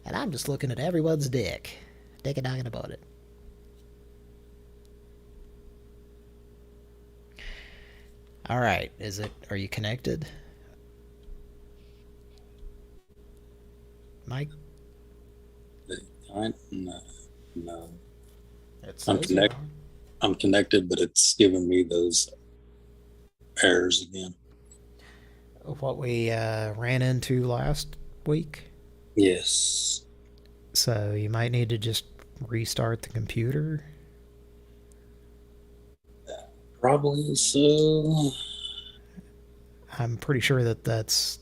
and I'm just looking at everyone's dick. Dick-a-dogging about it. Alright, are you connected? Mike? No. I'm connected, but it's giving me those errors again. What we ran into last week? Yes. So you might need to just restart the computer? Probably so. I'm pretty sure that's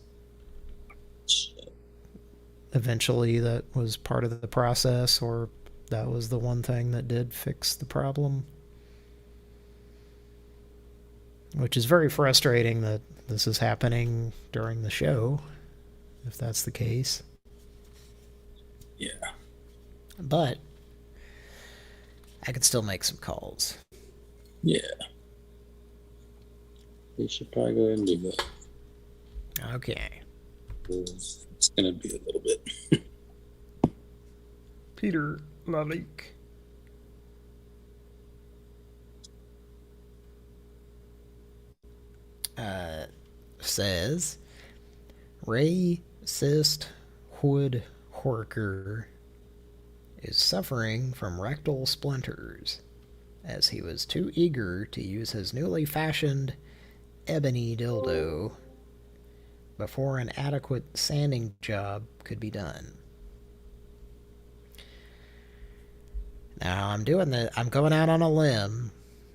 eventually that was part of the process, or that was the one thing that did fix the problem. Which is very frustrating that this is happening during the show, if that's the case. Yeah. But I could still make some calls. Yeah. We should probably go ahead and do that. Okay. It's going to be a little bit. Peter Lalik. Says racist wood worker is suffering from rectal splinters as he was too eager to use his newly fashioned ebony dildo before an adequate sanding job could be done. Now I'm doing the. I'm going out on a limb,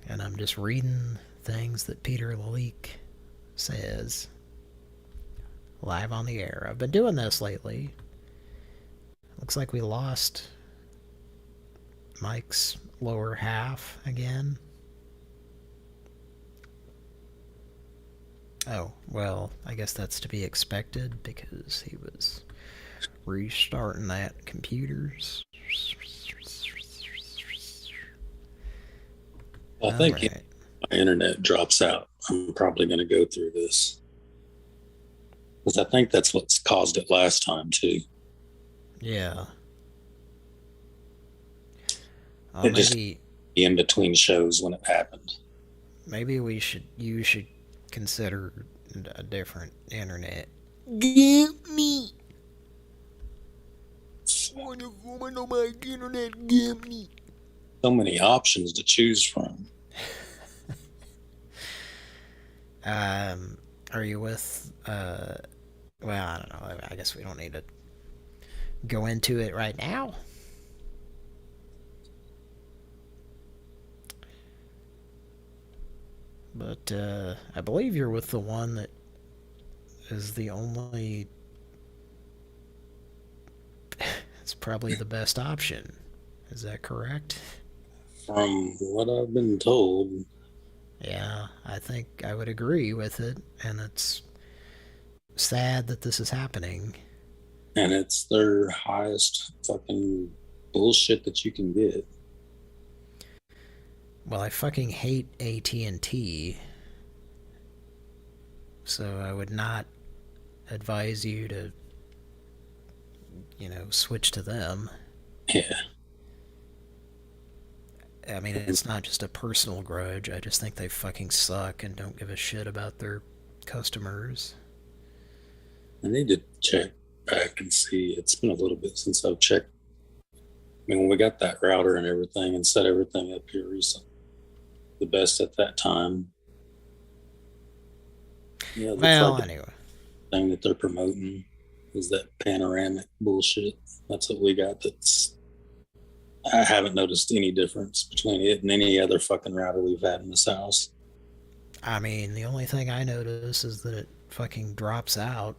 and I'm just reading things that Peter Lalique says live on the air. I've been doing this lately. Looks like we lost Mike's lower half again. Oh, well, I guess that's to be expected because he was restarting that computers. I think if my internet drops out, I'm probably going to go through this. Because I think that's what's caused it last time, too. Yeah. It just in between shows when it happened. Maybe you should consider a different internet. Get me. Woman on my internet, get me. So many options to choose from. Are you with, well, I don't know. I guess we don't need to go into it right now. But, I believe you're with the one that is the only... it's probably the best option. Is that correct? From what I've been told. Yeah, I think I would agree with it, and it's sad that this is happening. And it's their highest fucking bullshit that you can get. Well, I fucking hate AT&T, so I would not advise you to, you know, switch to them. Yeah. I mean, it's not just a personal grudge. I just think they fucking suck and don't give a shit about their customers. I need to check back and see. It's been a little bit since I've checked. I mean, when we got that router and everything and set everything up here recently, the best at that time. Yeah, well, anyway. The thing that they're promoting is that panoramic bullshit. That's what we got. I haven't noticed any difference between it and any other fucking router we've had in this house. I mean, the only thing I notice is that it fucking drops out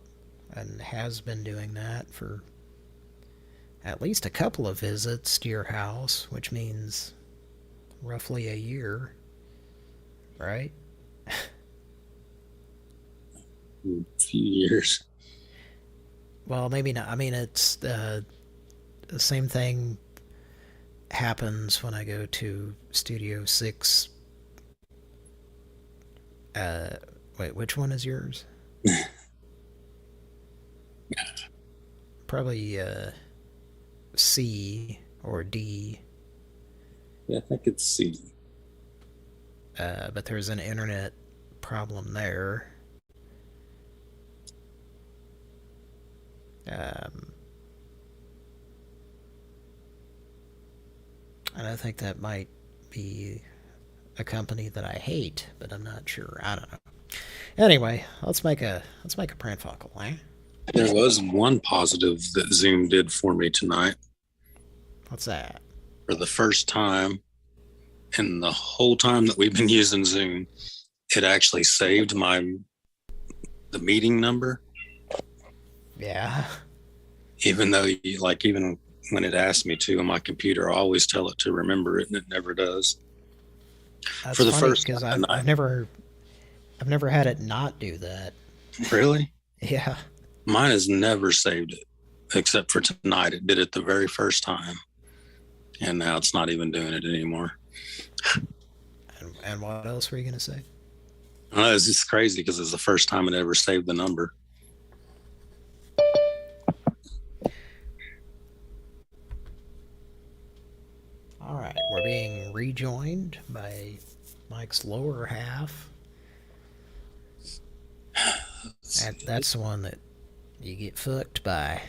and has been doing that for at least a couple of visits to your house, which means roughly a year, right? A few years. Well, maybe not. I mean, it's the same thing happens when I go to Studio 6. Wait, which one is yours? Probably C or D. Yeah, I think it's C. But there's an internet problem there. And I think that might be a company that I hate, but I'm not sure. I don't know. Anyway, let's make a Pran Funkel, eh? There was one positive that Zoom did for me tonight. What's that? For the first time in the whole time that we've been using Zoom, it actually saved the meeting number. Yeah. Even though even when it asked me to on my computer, I always tell it to remember it, and it never does. That's for the funny, first because time I've never had it not do that. Really? Yeah. Mine has never saved it, except for tonight. It did it the very first time, and now it's not even doing it anymore. And what else were you going to say? It's just crazy because it's the first time it ever saved the number. All right, we're being rejoined by Mike's lower half. That's the one that you get fucked by.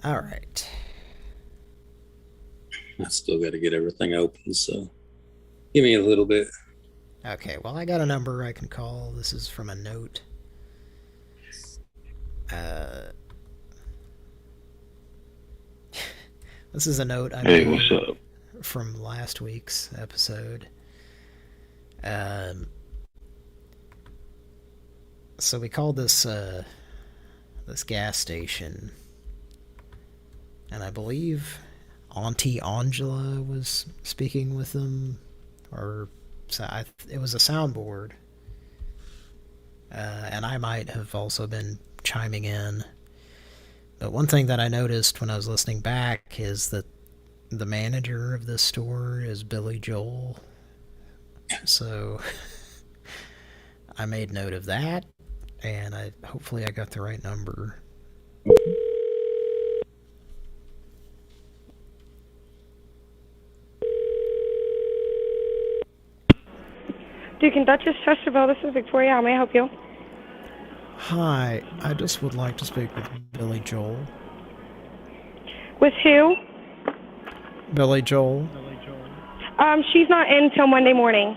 All right. I still got to get everything open, so give me a little bit. Okay, well, I got a number I can call. This is from a note. This is a note I Hey, made what's up? from last week's episode. So we called this this gas station, and I believe Auntie Angela was speaking with them, or it was a soundboard, and I might have also been chiming in. But one thing that I noticed when I was listening back is that the manager of this store is Billy Joel. So I made note of that, and hopefully I got the right number. Duke and Duchess Chesterfield, this is Victoria. How may I help you? Hi, I just would like to speak with Billy Joel. With who? Billy Joel. She's not in till Monday morning.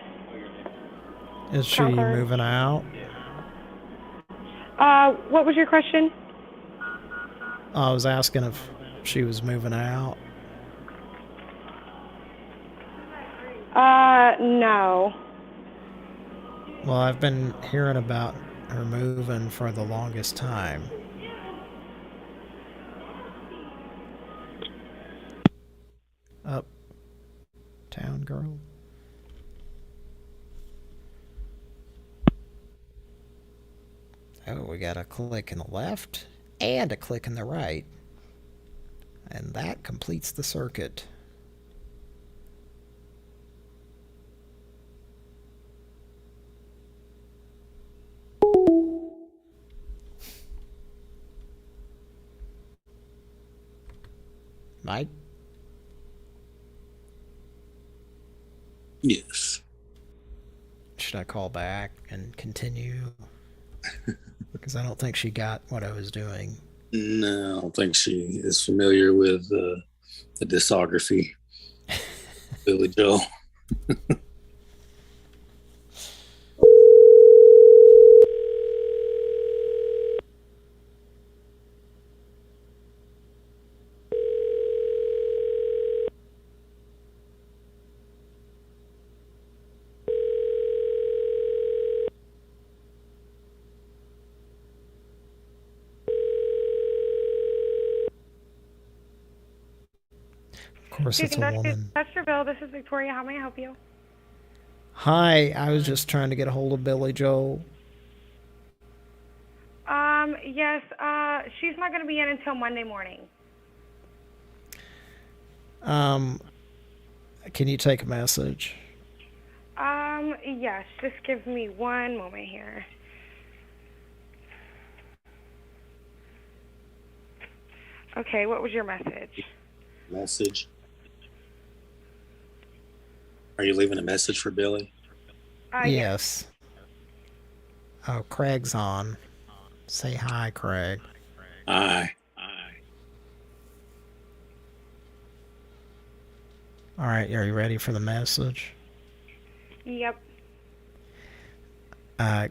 Is she moving out? What was your question? I was asking if she was moving out. No. Well, I've been hearing about her moving for the longest time. Uptown girl. Oh, we got a click in the left and a click in the right. And that completes the circuit. Mike? Yes. Should I call back and continue? Because I don't think she got what I was doing. No, I don't think she is familiar with the discography. Billy Joel. Of course, it's a woman. Chesterfield, this is Victoria. How may I help you? Hi, I was just trying to get a hold of Billy Joel. Yes, she's not going to be in until Monday morning. Can you take a message? Yes, just give me one moment here. Okay, what was your message? Message. Are you leaving a message for Billy? Yes. Oh, Craig's on. Say hi, Craig. Hi. All right, are you ready for the message? Yep.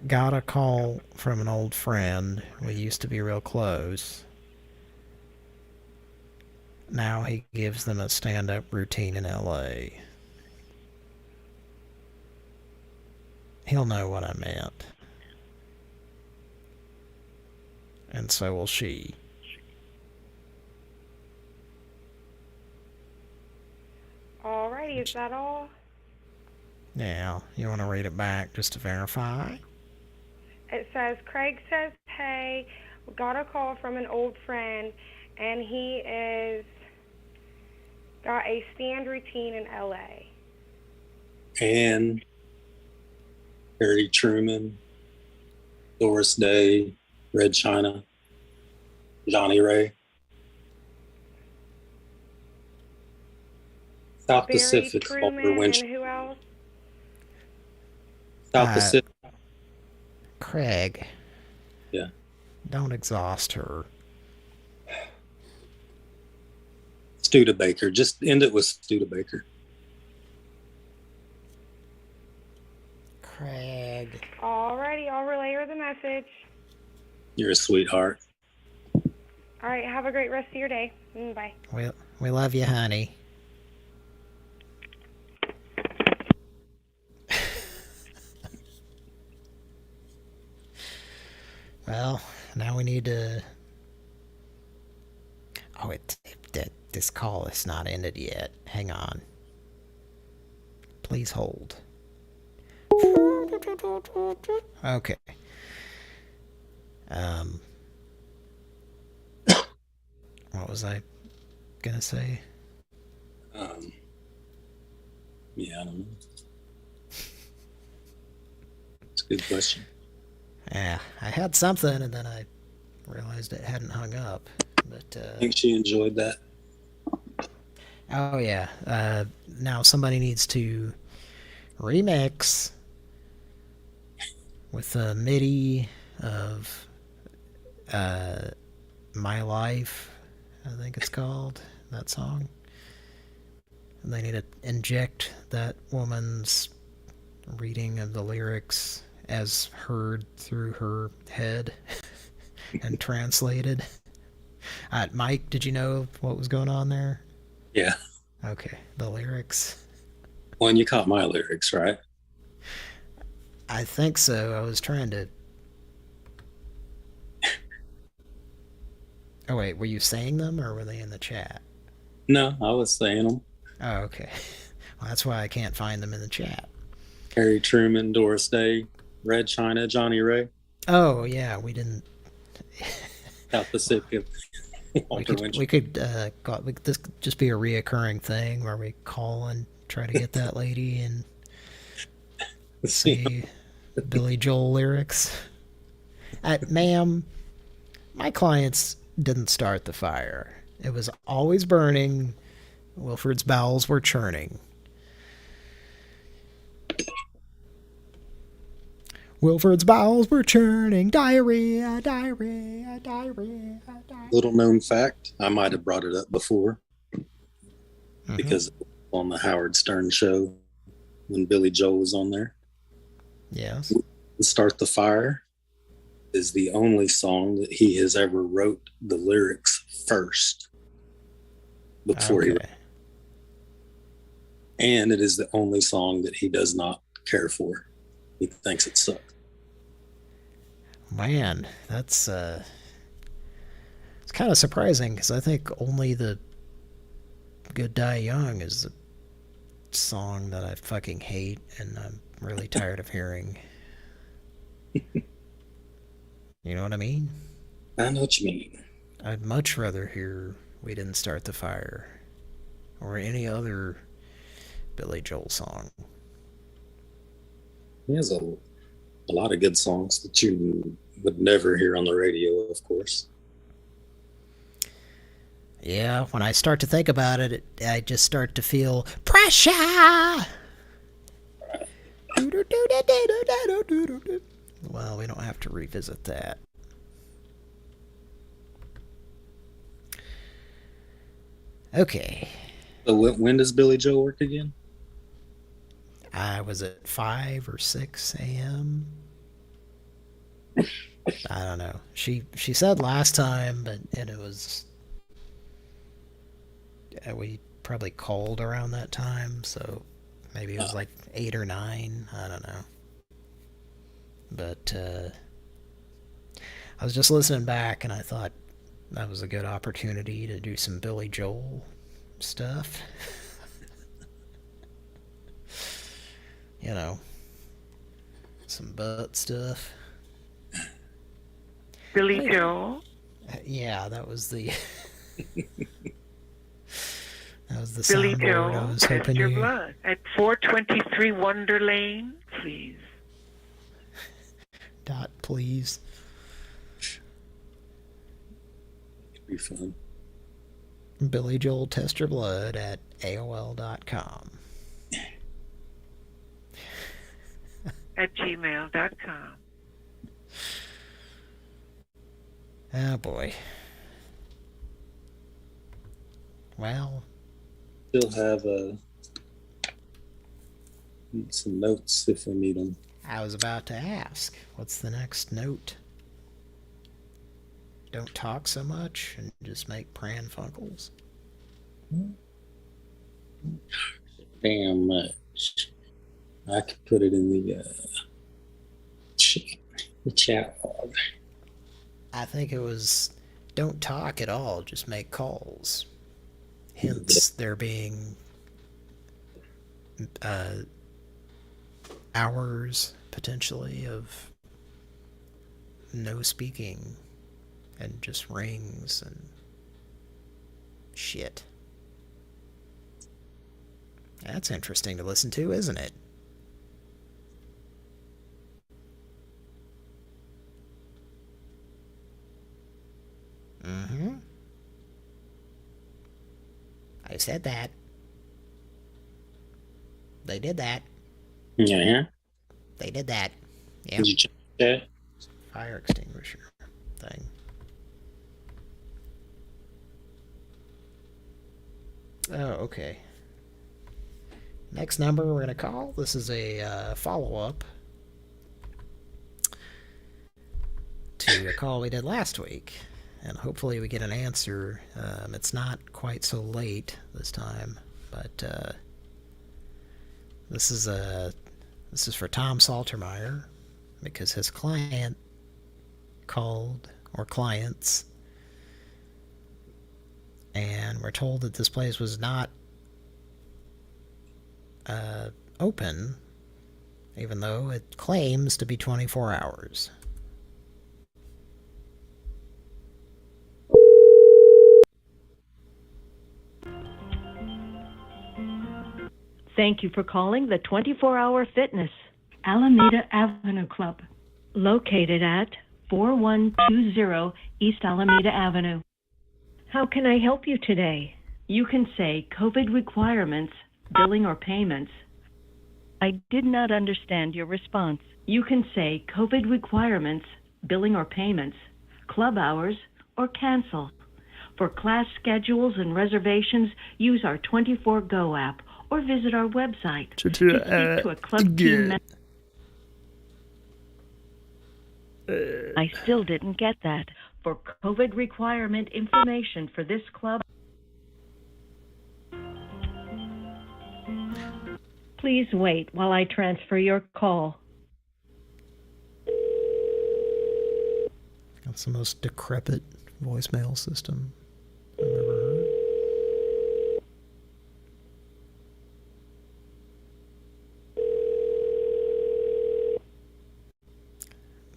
Got a call from an old friend. We used to be real close. Now he gives them a stand-up routine in L.A. He'll know what I meant. And so will she. Alrighty, is that all? Yeah, you want to read it back just to verify? It says, Craig says, hey, we got a call from an old friend, and he is got a stand routine in L.A. And Harry Truman, Doris Day, Red China, Johnny Ray. South Barry Pacific. Truman, and who else? South Pacific. Craig. Yeah. Don't exhaust her. Studebaker. Just end it with Studebaker. Craig. Alrighty, I'll relay her the message. You're a sweetheart. All right, have a great rest of your day. Bye. We love you, honey. Well, now we need to... Oh, this call is not ended yet. Hang on. Please hold. Okay. What was I gonna say? Yeah, I don't know. It's a good question. Yeah, I had something and then I realized it hadn't hung up. But I think she enjoyed that. Oh yeah. Now somebody needs to remix with a MIDI of My Life, I think it's called, that song. And they need to inject that woman's reading of the lyrics as heard through her head and translated. Mike, did you know what was going on there? Yeah. Okay, the lyrics. Well, and you caught my lyrics, right? I think so. I was trying to... Oh wait, were you saying them or were they in the chat? No, I was saying them. Oh, okay. Well, that's why I can't find them in the chat. Harry Truman, Doris Day, Red China, Johnny Ray. Oh, yeah, we didn't... South Pacific. We could this could just be a reoccurring thing where we call and try to get that lady and see Billy Joel lyrics. Ma'am, my clients didn't start the fire. It was always burning. Wilford's bowels were churning. Wilford's bowels were churning. Diarrhea, diarrhea, diarrhea, diarrhea. Little known fact, I might have brought it up before, because on the Howard Stern show, when Billy Joel was on there. Yes. Start the Fire is the only song that he has ever wrote the lyrics first before he wrote. And it is the only song that he does not care for. He thinks it sucks. Man, that's it's kind of surprising because I think only the Good Die Young is the song that I fucking hate and I'm really tired of hearing. You know what I mean? I know what you mean. I'd much rather hear We Didn't Start the Fire or any other Billy Joel song. He has a lot of good songs that you would never hear on the radio, of course. Yeah, when I start to think about it, I just start to feel pressure! Well, we don't have to revisit that. Okay. So when does Billy Joel work again? Was it 5 or 6 a.m.? I don't know. She said last time, and it was... we probably called around that time, so maybe it was like 8 or 9. I don't know. But I was just listening back, and I thought that was a good opportunity to do some Billy Joel stuff. You know, some butt stuff. Billy Joel? Yeah, that was the... that was the Billy soundboard I Joel, was test hoping your you... blood. At 423 Wonder Lane, please. Please. It'd be fun. Billy Joel, test your blood at AOL.com. At gmail.com. Oh boy. Well. Still have some notes if we need them. I was about to ask, what's the next note? Don't talk so much and just make Pran Funkels. Damn much. I could put it in the chat log. I think it was don't talk at all, just make calls. Hence there being hours potentially of no speaking and just rings and shit. That's interesting to listen to, isn't it? Mm-hmm. I said that. They did that. Yeah. They did that. Yeah. Did you check that? Fire extinguisher thing. Oh, okay. Next number we're going to call. This is a follow-up to a call we did last week. And hopefully we get an answer. It's not quite so late this time, but this is for Tom Saltermeyer because his client called, or clients, and we're told that this place was not open, even though it claims to be 24 hours. Thank you for calling the 24-Hour Fitness, Alameda Avenue Club, located at 4120 East Alameda Avenue. How can I help you today? You can say COVID requirements, billing or payments. I did not understand your response. You can say COVID requirements, billing or payments, club hours, or cancel. For class schedules and reservations, use our 24Go app or visit our website to speak to a club team member. I still didn't get that. For COVID requirement information for this club, please wait while I transfer your call. That's the most decrepit voicemail system I've ever heard.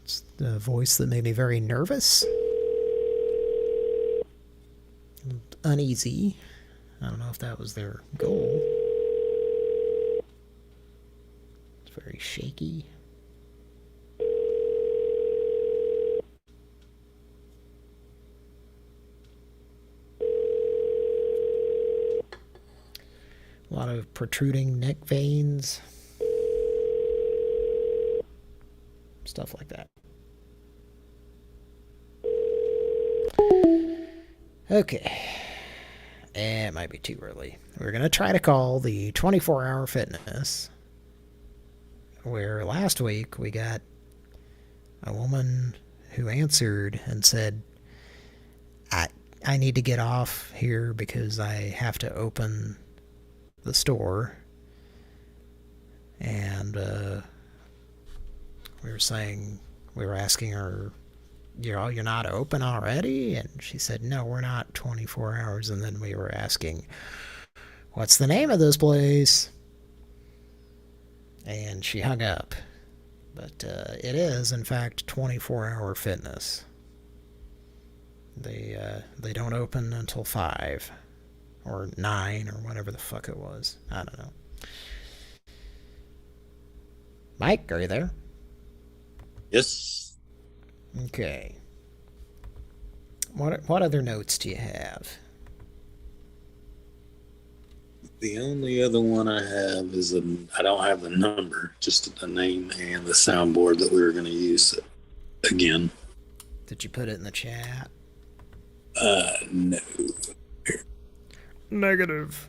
It's the voice that made me very nervous. Uneasy. I don't know if that was their goal. It's very shaky. A lot of protruding neck veins. Stuff like that. Okay. It might be too early. We're going to try to call the 24-Hour Fitness, where last week we got a woman who answered and said, I need to get off here because I have to open the store. And we were asking her, you're not open already? And she said, no, we're not 24 hours. And then we were asking, what's the name of this place? And she hung up. But it is, in fact, 24-Hour Fitness. They don't open until 5 or 9 or whatever the fuck it was. I don't know. Mike, are you there? Yes. Okay. What other notes do you have? The only other one I have is I don't have the number, just the name and the soundboard that we were going to use again. Did you put it in the chat? No. Negative.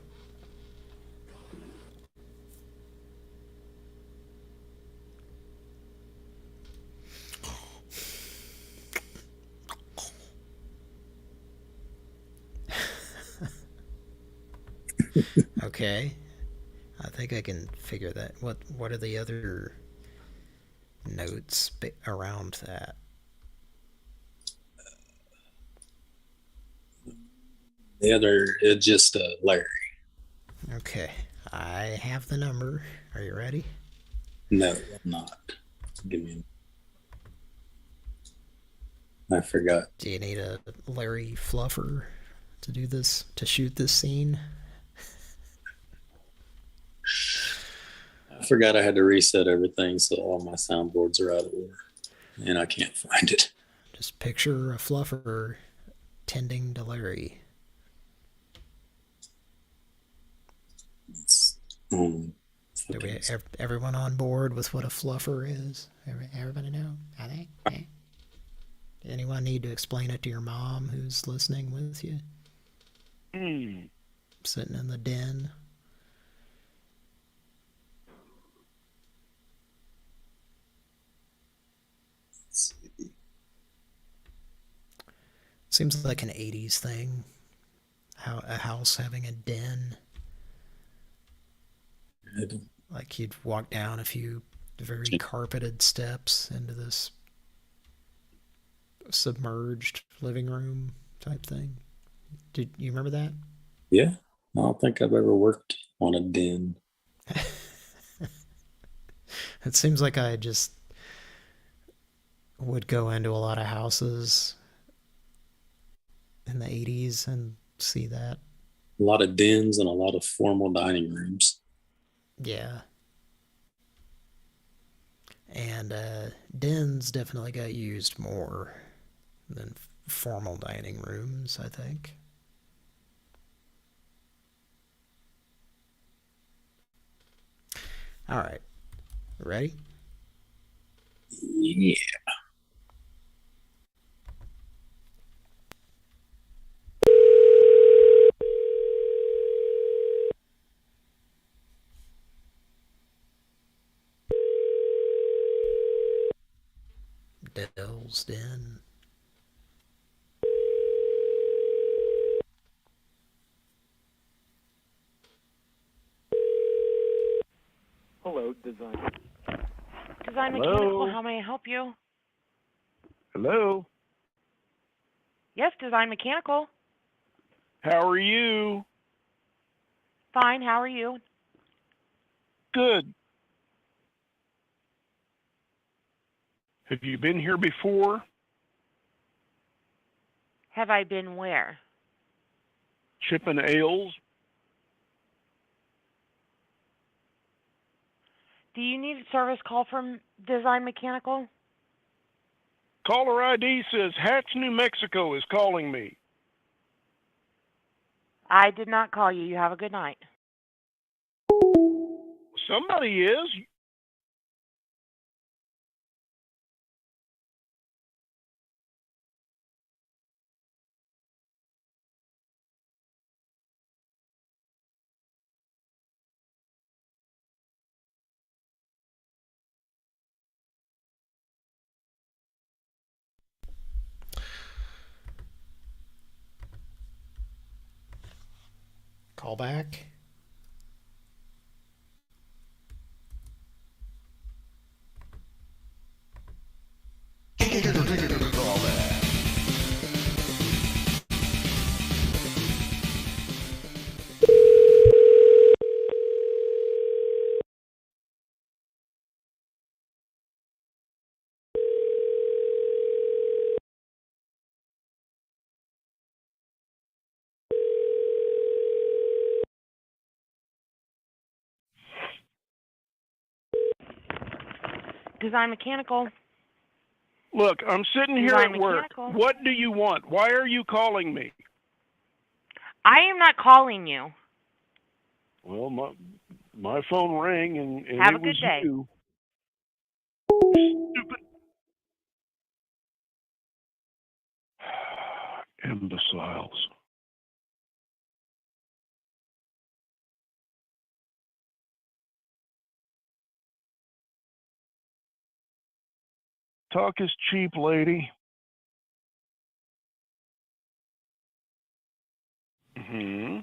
Okay. I think I can figure that. What are the other notes around that? The other is just Larry. Okay. I have the number. Are you ready? No, I'm not. Give me. I forgot. Do you need a Larry Fluffer to do this, to shoot this scene? I forgot I had to reset everything, so all my soundboards are out of order, and I can't find it. Just picture a Fluffer tending to Larry. Do we, everyone on board with what a Fluffer is? Everybody know? I think. Okay. Anyone need to explain it to your mom who's listening with you? Sitting in the den. Let's see. Seems like an 80s thing. A house having a den. Like you'd walk down a few very carpeted steps into this submerged living room type thing. Did you remember that? Yeah, I don't think I've ever worked on a den. It seems like I just would go into a lot of houses in the 80s and see that. A lot of dens and a lot of formal dining rooms. Yeah. And dens definitely got used more than formal dining rooms, I think. All right. Ready? Yeah. Dell's Den. Hello, Design. Design Hello? Mechanical, how may I help you? Hello? Yes, Design Mechanical. How are you? Fine, how are you? Good. Have you been here before? Have I been where? Chipping ales? Do you need a service call from Design Mechanical? Caller ID says Hatch, New Mexico is calling me. I did not call you. You have a good night. Somebody is. Call back. Design Mechanical. Look, I'm sitting here Design at work. Mechanical. What do you want? Why are you calling me? I am not calling you. Well, my phone rang and Have it a good was day. you. Stupid. Imbeciles. Talk is cheap, lady. Mm-hmm.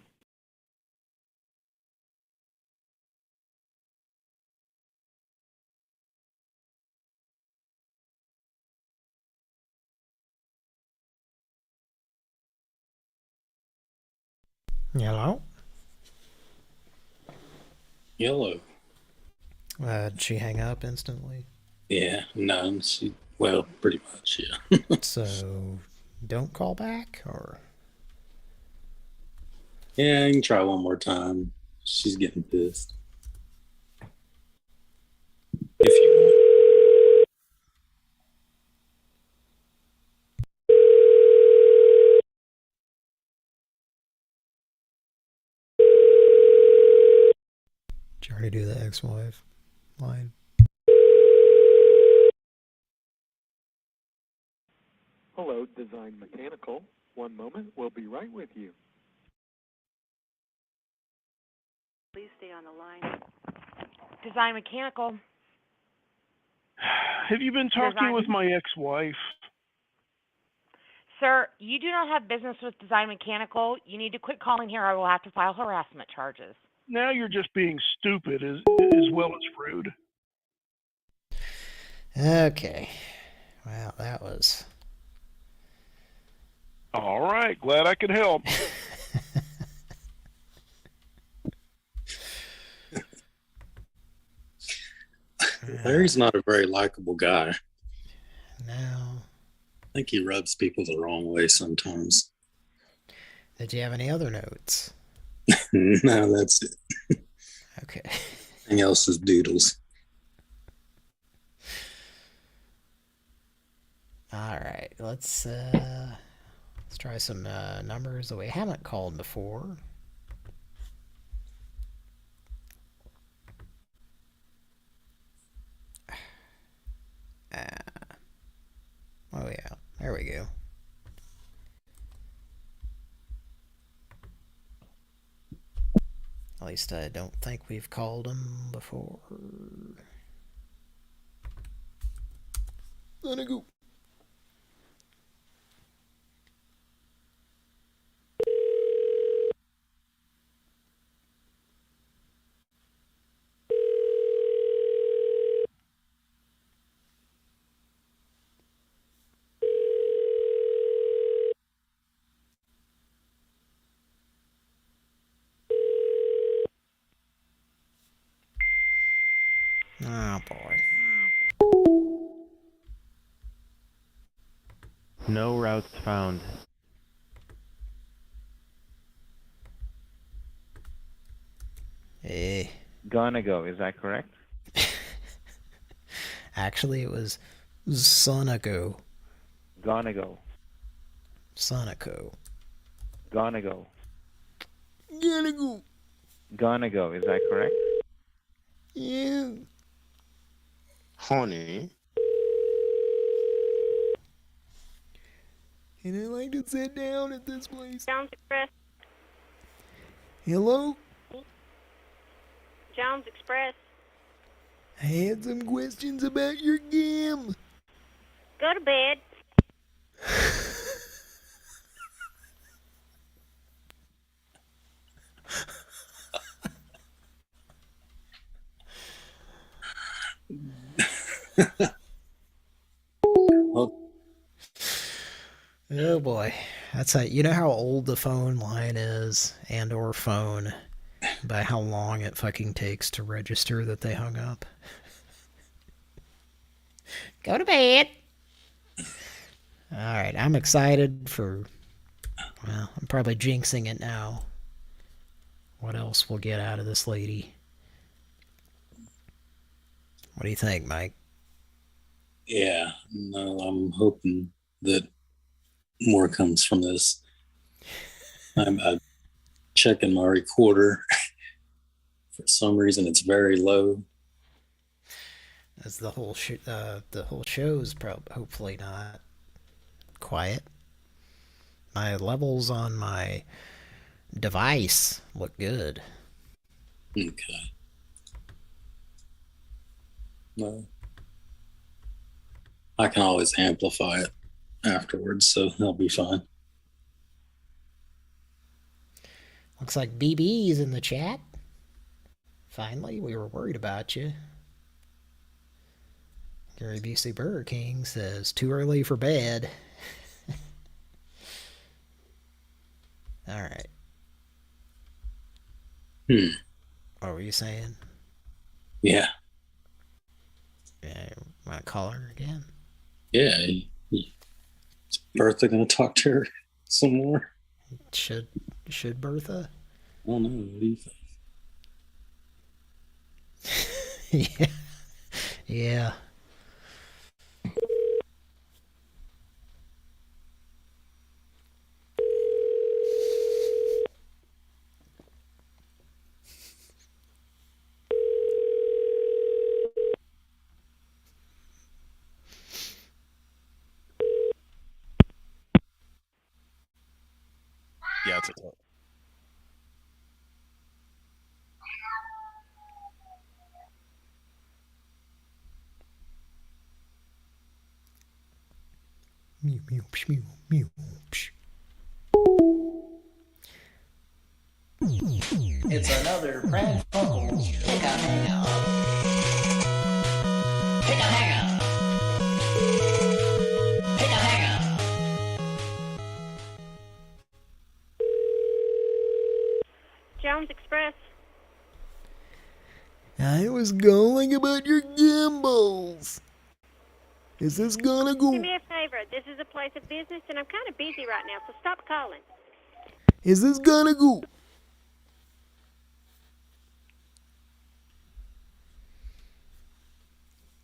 Hello? Yellow. Did she hang up instantly? Yeah, no, well, pretty much, yeah. So, don't call back, or? Yeah, you can try one more time. She's getting pissed. If you want. Did you already do the ex-wife line? Hello, Design Mechanical. One moment, we'll be right with you. Please stay on the line. Design Mechanical. Have you been talking with my ex-wife? Sir, you do not have business with Design Mechanical. You need to quit calling here. I will have to file harassment charges. Now you're just being stupid as well as rude. Okay. Well, that was... All right, glad I could help. Larry's not a very likable guy. No. I think he rubs people the wrong way sometimes. Did you have any other notes? No, that's it. Okay. Anything else is doodles. All right, let's try some numbers that we haven't called before. Oh yeah, there we go. At least I don't think we've called them before. Let it go. Oh boy. No routes found. Eh. Gonna go, is that correct? Actually, it was Sonico. Gonna go. Sonico. Gonna go. Gonna go. Gonna go, is that correct? Yeah. Honey. And I like to sit down at this place. Jones Express. Hello? Jones Express. I had some questions about your game. Go to bed. Oh boy, that's how you know how old the phone line is, and or phone, by how long it fucking takes to register that they hung up. Go to bed. All right, I'm excited for. Well, I'm probably jinxing it now. What else we'll get out of this lady? What do you think, Mike? Yeah, no, I'm hoping that more comes from this. I'm checking my recorder. For some reason, it's very low. As the whole show's hopefully not quiet. My levels on my device look good. Okay. No. I can always amplify it afterwards, so that'll be fine. Looks like BB's in the chat. Finally, we were worried about you. Gary BC Burger King says, too early for bed. Alright. What were you saying? Yeah. Yeah, want to call her again? Yeah. Is Bertha going to talk to her some more? Should Bertha? I don't know. What do you think? Yeah. Yeah. Yeah, it's okay. Mew, mew, psh, mew, mew, psh. It's another Pran Funkels Pick a Hang Up. Pick a Hang Up. Pick a Hang Up. Jones Express. I was calling about your gimbals. Is this gonna Do go? me a favor. This is a place of business, and I'm kind of busy right now, so stop calling. Is this gonna go?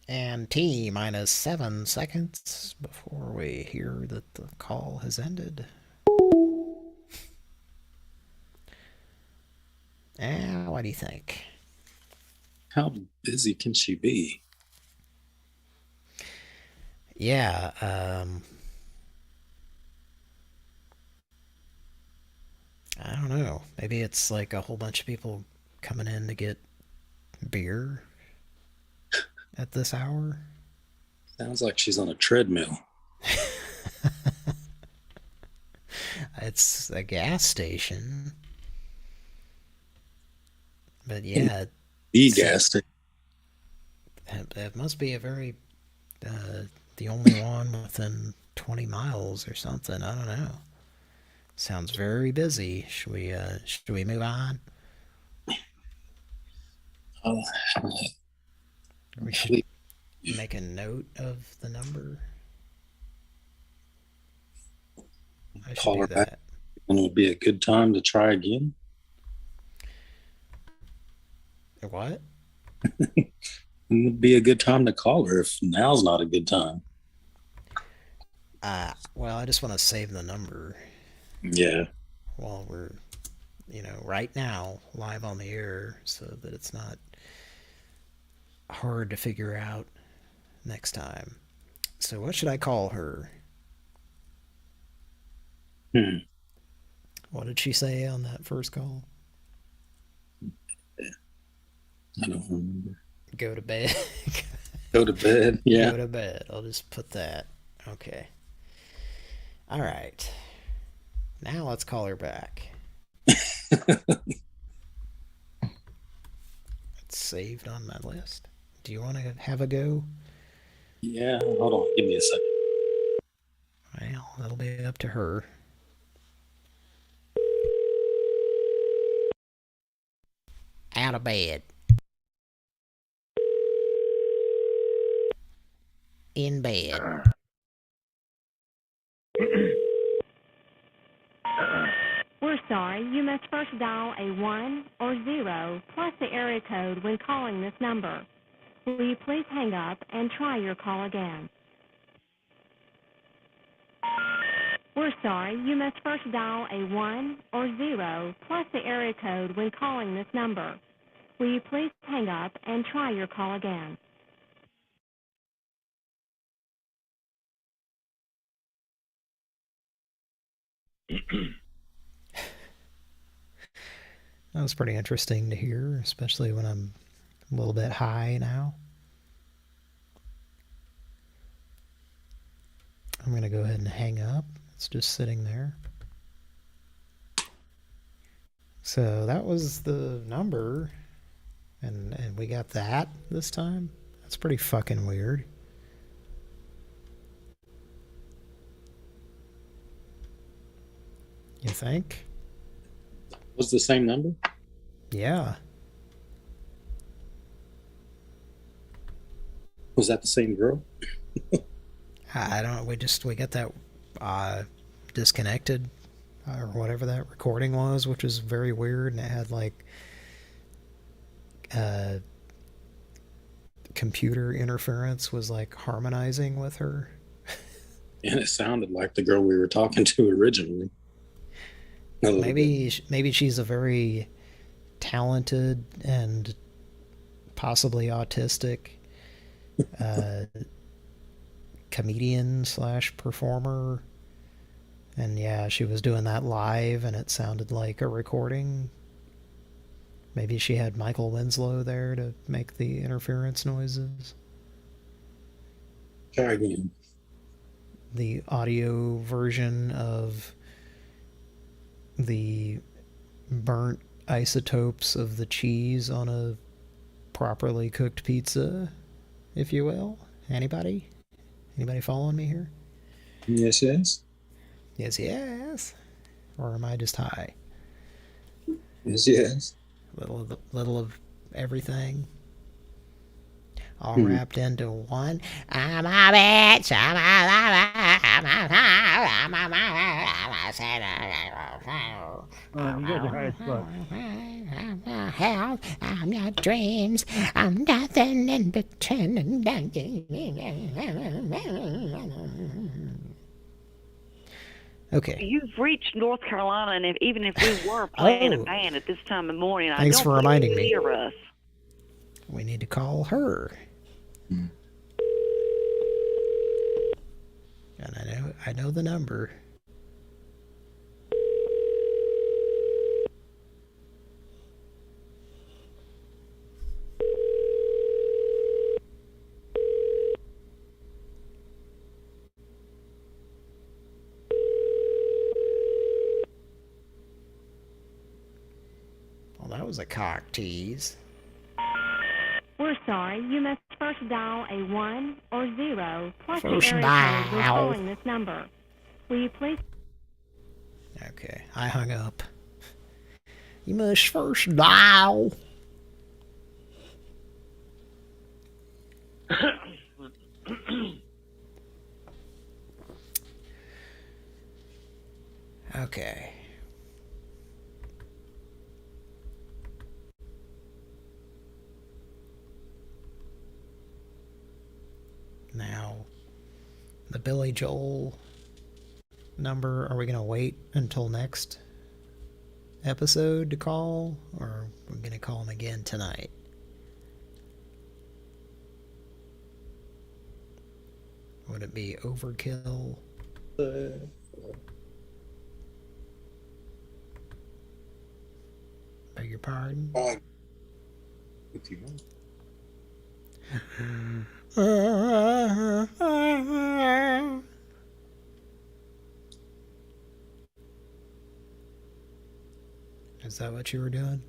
And T minus 7 seconds before we hear that the call has ended. What do you think? How busy can she be? Yeah, I don't know. Maybe it's like a whole bunch of people coming in to get beer at this hour. Sounds like she's on a treadmill. It's a gas station. But yeah. The gas station. It must be a very, the only one within 20 miles or something. I don't know. Sounds very busy. Should we move on? We should make a note of the number. I should Call do her that. back. And it would be a good time to try again. What? It would be a good time to call her if now's not a good time. Well, I just want to save the number. Yeah. While we're, right now, live on the air, so that it's not hard to figure out next time. So what should I call her? What did she say on that first call? I don't remember. Go to bed. Go to bed. Yeah. Go to bed. I'll just put that. Okay. All right. Now let's call her back. It's saved on my list. Do you want to have a go? Yeah. Hold on. Give me a second. Well, that'll be up to her. Out of bed. In bed. We're sorry, you must first dial a 1 or 0 plus the area code when calling this number. Will you please hang up and try your call again? We're sorry, you must first dial a 1 or 0 plus the area code when calling this number. Will you please hang up and try your call again? That was pretty interesting to hear, especially when I'm a little bit high now. I'm going to go ahead and hang up. It's just sitting there. So that was the number, and we got that this time. That's pretty fucking weird. You think? Was the same number? Yeah. Was that the same girl? I don't. We got that disconnected or whatever that recording was, which was very weird, and it had like computer interference was like harmonizing with her. And it sounded like the girl we were talking to originally. Maybe she's a very talented and possibly autistic comedian / performer, and yeah, she was doing that live and it sounded like a recording. Maybe she had Michael Winslow there to make the interference noises. Try again. The audio version of the burnt isotopes of the cheese on a properly cooked pizza, if you will. Anybody? Anybody following me here? Yes, yes. Yes, yes. Or am I just high? Yes, yes. Little of everything. All wrapped into one. I'm a bitch. I'm your dreams. I'm nothing in between. Okay. You've reached North Carolina, and even if we were playing a band at this time of morning, Thanks I don't for reminding me. hear us. We need to call her. And I know the number. Well, that was a cock tease. We're sorry. You must first dial a 1 or 0 plus First the area code when dial. calling this number. Will you please? Okay, I hung up. You must first dial. Okay. Now, the Billy Joel number, are we going to wait until next episode to call, or are we going to call him again tonight? Would it be overkill? Beg your pardon? If you want. Is that what you were doing?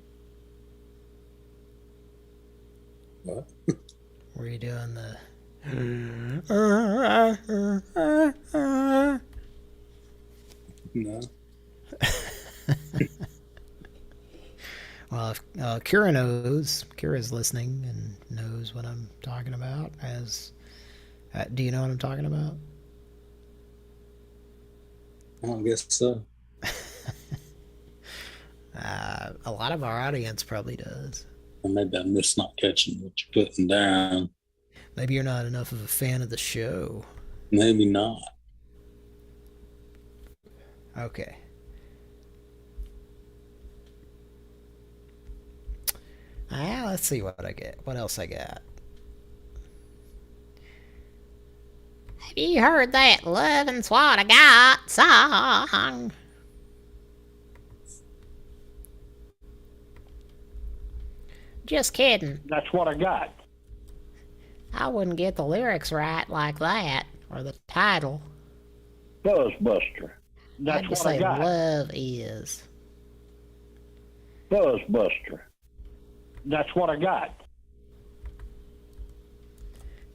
What? Were you doing the... No. Well, if Kira knows, Kira's listening and knows what I'm talking about. Do you know what I'm talking about? I guess so. A lot of our audience probably does. Or maybe I missed not catching what you're putting down. Maybe you're not enough of a fan of the show. Maybe not. Okay. Let's see what I get. What else I got? Have you heard that Lovin's What I Got song? Just kidding. That's what I got. I wouldn't get the lyrics right like that, or the title. Buzzbuster. That's I'd what just I say got. love is. Buzzbuster. That's what I got.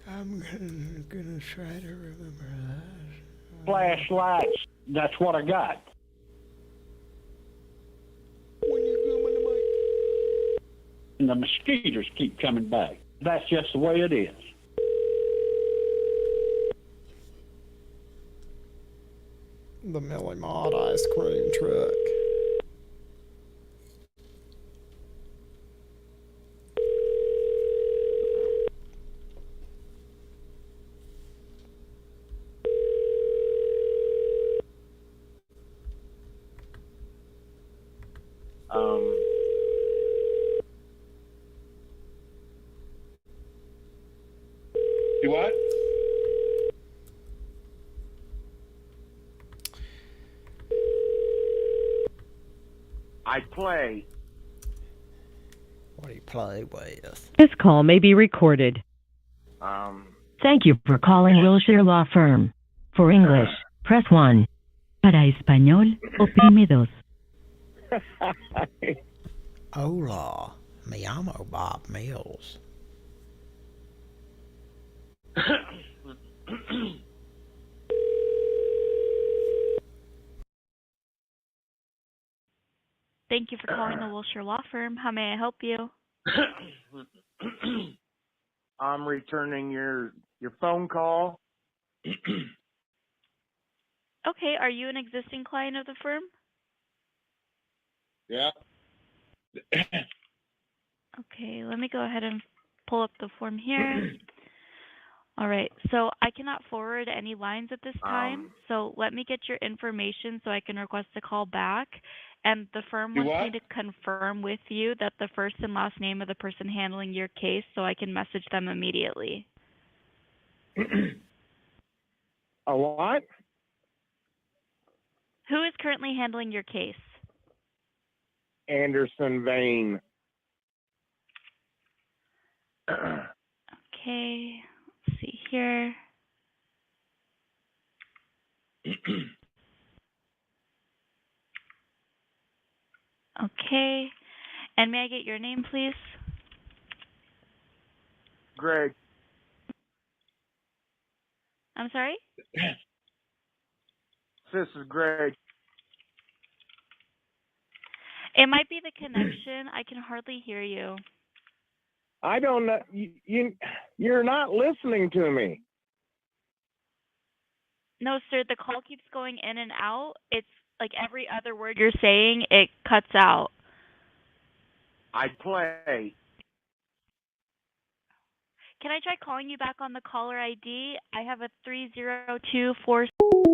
I'm gonna try to remember that. Flashlights. That's what I got. When you come in the mic. and the mosquitoes keep coming back. That's just the way it is. The Millie Mod ice cream truck. You what? I play. What do you play with? This call may be recorded. Thank you for calling Wilshire Law Firm. For English, press 1. Para español, oprime 2. Hola, me llamo Bob Mills. Thank you for calling the Wilshire Law Firm. How may I help you? I'm returning your phone call. Okay, are you an existing client of the firm? Yeah. Okay, let me go ahead and pull up the form here. All right, so I cannot forward any lines at this time, so let me get your information so I can request a call back. And the firm You wants what? me to confirm with you that the first and last name of the person handling your case so I can message them immediately. A what? Who is currently handling your case? Anderson Vane. Okay, let's see here. Okay, and may I get your name, please? Greg. I'm sorry? This is Greg. It might be the connection. I can hardly hear you. I don't know. You're not listening to me. No, sir, the call keeps going in and out. It's like every other word you're saying, it cuts out. I play. Can I try calling you back on the caller ID? I have a 3024.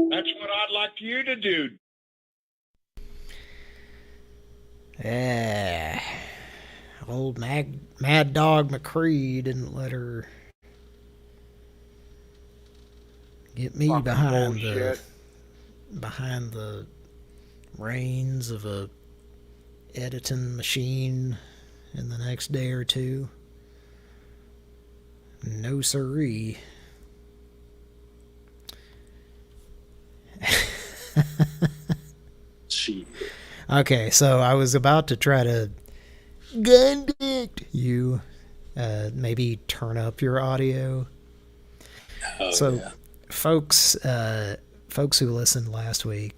That's what I'd like you to do. Yeah. Old Mad Dog McCree didn't let her get me Fucking behind bullshit. the reins of a editing machine in the next day or two. No siree. Okay, so I was about to try to gundict you. Maybe turn up your audio. Folks who listened last week,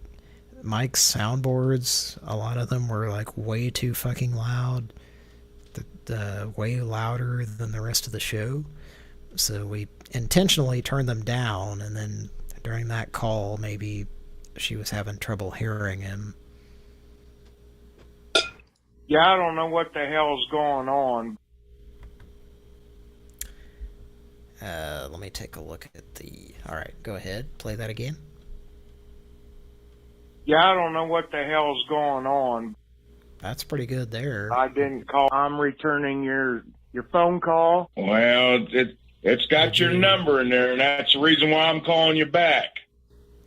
Mike's soundboards, a lot of them were like way too fucking loud, way louder than the rest of the show. So we intentionally turned them down, and then during that call, maybe she was having trouble hearing him. Yeah, I don't know what the hell's going on. Let me take a look at the... Alright, go ahead. Play that again. Yeah, I don't know what the hell's going on. That's pretty good there. I didn't call. I'm returning your phone call. Well, it's got your number in there, and that's the reason why I'm calling you back.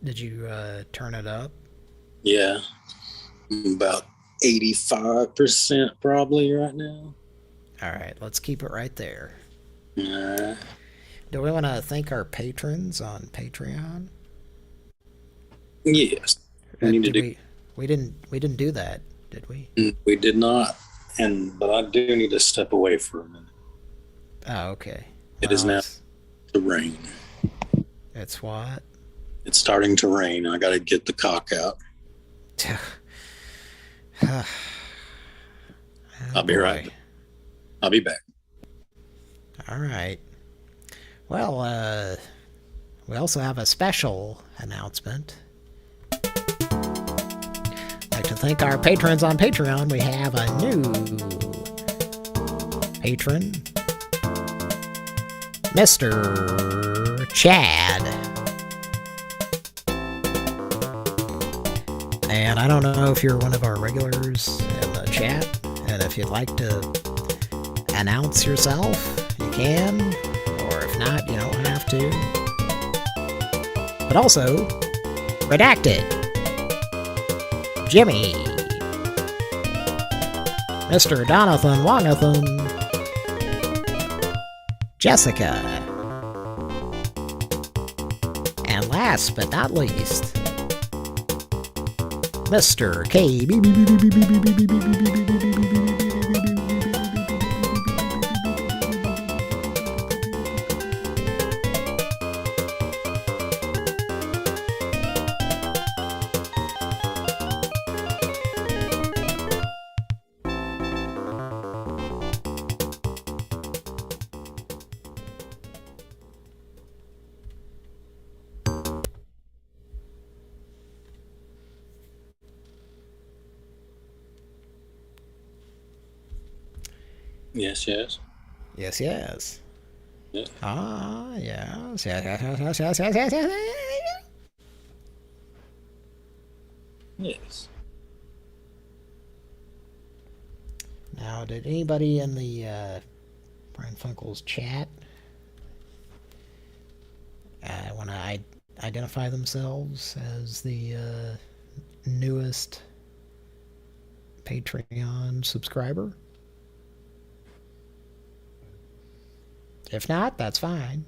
Did you turn it up? Yeah. About 85% probably right now. Alright, let's keep it right there. Alright. Do we want to thank our patrons on Patreon? Yes. We didn't do that, did we? We did not, but I do need to step away for a minute. Oh, okay. It is now to rain. It's what? It's starting to rain. I got to get the cock out. I'll be right back. I'll be back. All right. Well, we also have a special announcement. I'd like to thank our patrons on Patreon. We have a new patron, Mr. Chad. And I don't know if you're one of our regulars in the chat, and if you'd like to announce yourself, you can, or if not, you don't have to. But also, Redacted, Jimmy, Mr. Donathan Wangathan, Jessica, and last but not least, Mr. K. Yes, yes. Yes, yes. Yeah. Ah, yes, yes. Yes. Now, did anybody in the Pran Funkels chat want to identify themselves as the newest Patreon subscriber? If not, that's fine.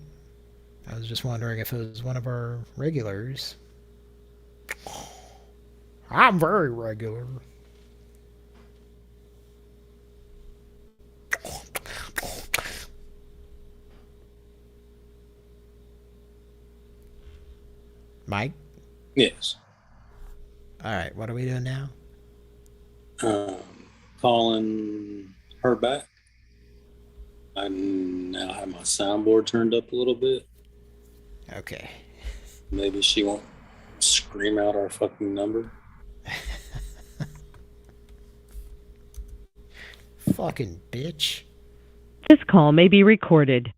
I was just wondering if it was one of our regulars. I'm very regular. Mike? Yes. All right, what are we doing now? Calling her back. I now have my soundboard turned up a little bit. Okay. Maybe she won't scream out our fucking number. Fucking bitch. This call may be recorded.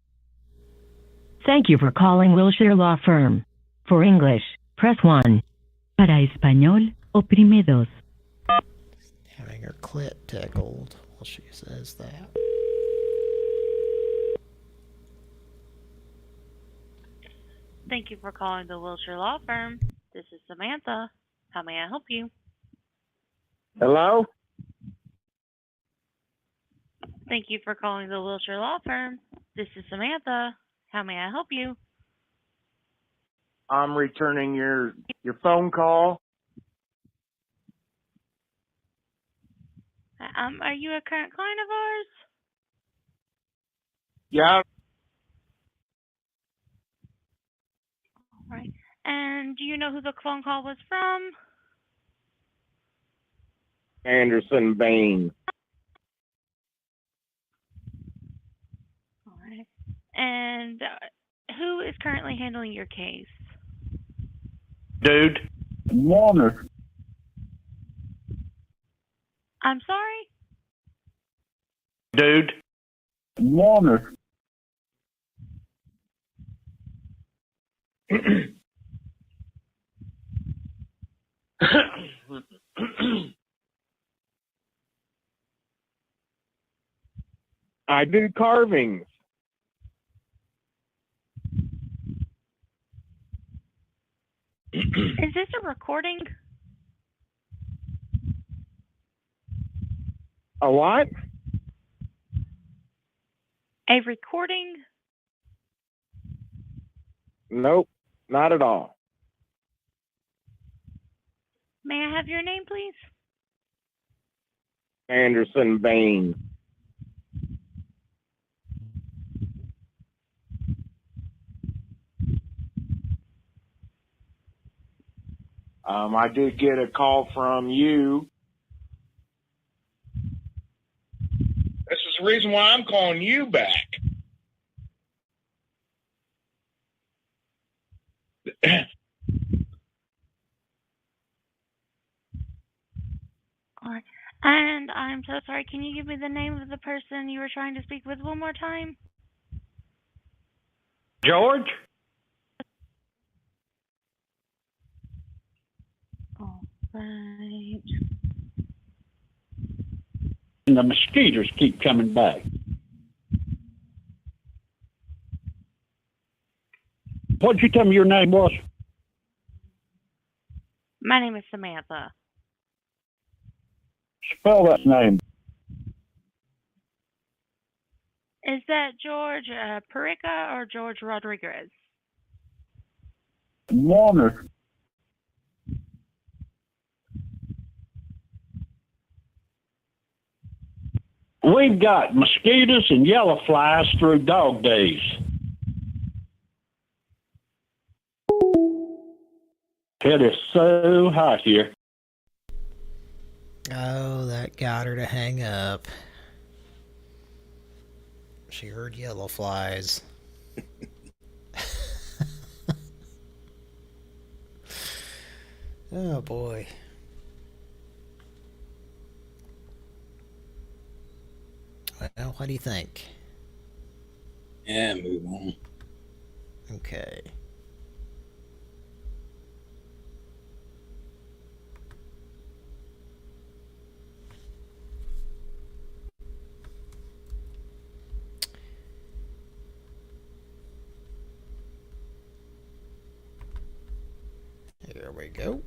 Thank you for calling Wilshire Law Firm. For English, press 1. Para español, oprime 2. Having her clit tickled while she says that. Thank you for calling the Wilshire Law Firm. This is Samantha. How may I help you? Hello? Thank you for calling the Wilshire Law Firm. This is Samantha. How may I help you? I'm returning your phone call. Are you a current client of ours? Yeah. All right. And do you know who the phone call was from? Anderson Bain. All right. And who is currently handling your case? Dude. Warner. I'm sorry? Dude. Warner. I do carvings. Is this a recording? A what? A recording? Nope, not at all. May I have your name, please? Anderson Bain. I did get a call from you. This is the reason why I'm calling you back. All right. And I'm so sorry. Can you give me the name of the person you were trying to speak with one more time? George? All right. And the mosquitoes keep coming back. What'd you tell me your name was? My name is Samantha. Spell that name. Is that George Perica or George Rodriguez? Warner. We've got mosquitoes and yellow flies through dog days. It is so hot here. Oh, that got her to hang up. She heard yellow flies. Oh, boy. Well, what do you think? Yeah, move on. Okay. Here we go.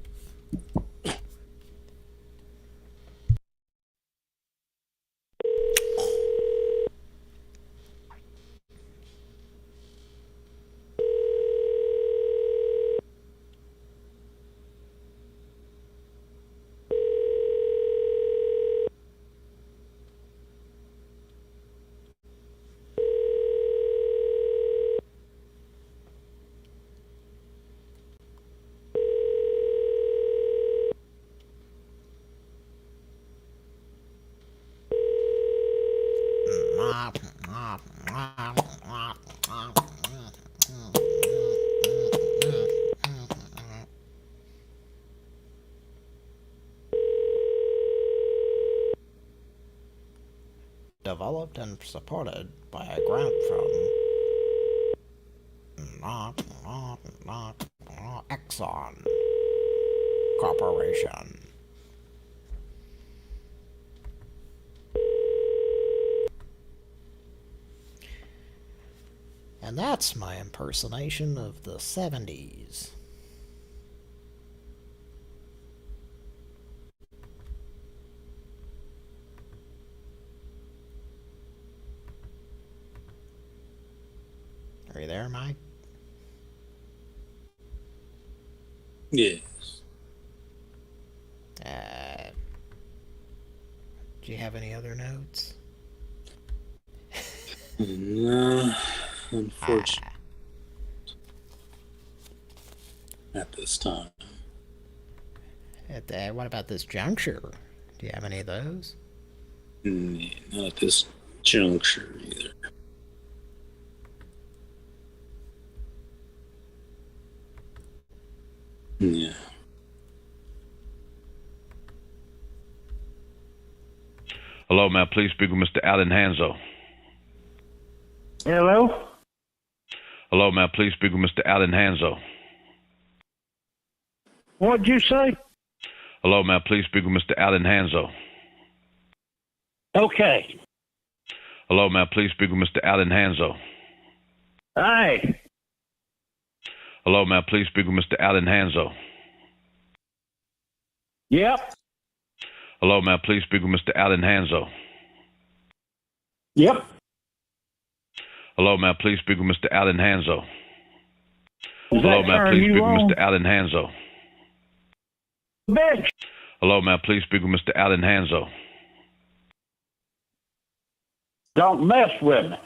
Developed and supported by a grant from Exxon Corporation. And that's my impersonation of the 70s. Are you there, Mike? Yes. Do you have any other notes? No, unfortunately. At this time. What about this juncture? Do you have any of those? Not at this juncture either. Yeah. Hello, may I please speak with Mr. Alan Hanzo? Hello? Hello, may I please speak with Mr. Alan Hanzo? What'd you say? Hello, may I please speak with Mr. Alan Hanzo? Okay. Hello, may I please speak with Mr. Alan Hanzo? Hi. Hello, may I please speak with Mr. Alan Hanzo? Yep. Hello, may I please speak with Mr. Alan Hanzo? Yep. Hello, may I please speak with Mr. Alan Hanzo? Is Hello, that may I turn please you speak with on? Mr. Alan Hanzo? Bitch. Hello, may I please speak with Mr. Alan Hanzo? Don't mess with me.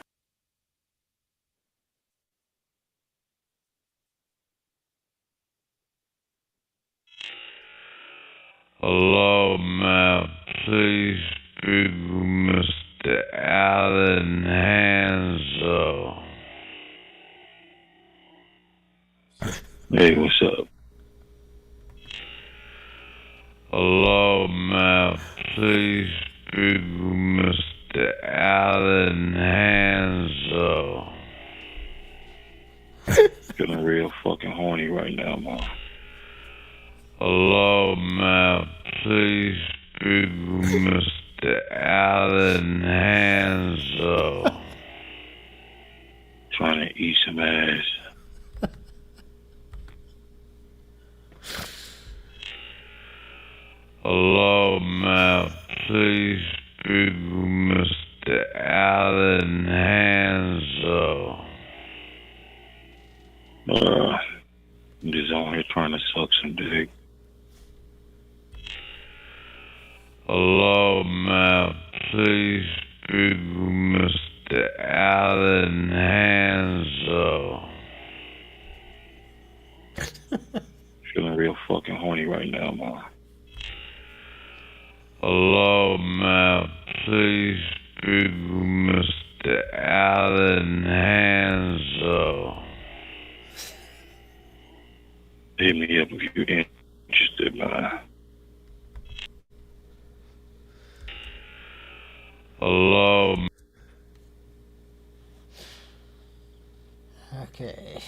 Hello, may I please speak with Mr. Allen Hanso. Hey, what's up? Hello, ma'am. Please speak with Mr. Allen Hanso. Feeling real fucking horny right now, Mom. Hello, ma'am. Please speak with Mr. Allen Hanso. Trying to eat some ass. Hello, ma'am. Please speak with Mr. Allen Hanso. I'm just on here trying to suck some dick. Hello, ma'am. Please speak with Mr. Allen Hanso. Feeling real fucking horny right now, Mom. Hello, ma'am. Please speak with Mr. Allen Hanso. Hit me up if you're interested, man. Hello. Okay.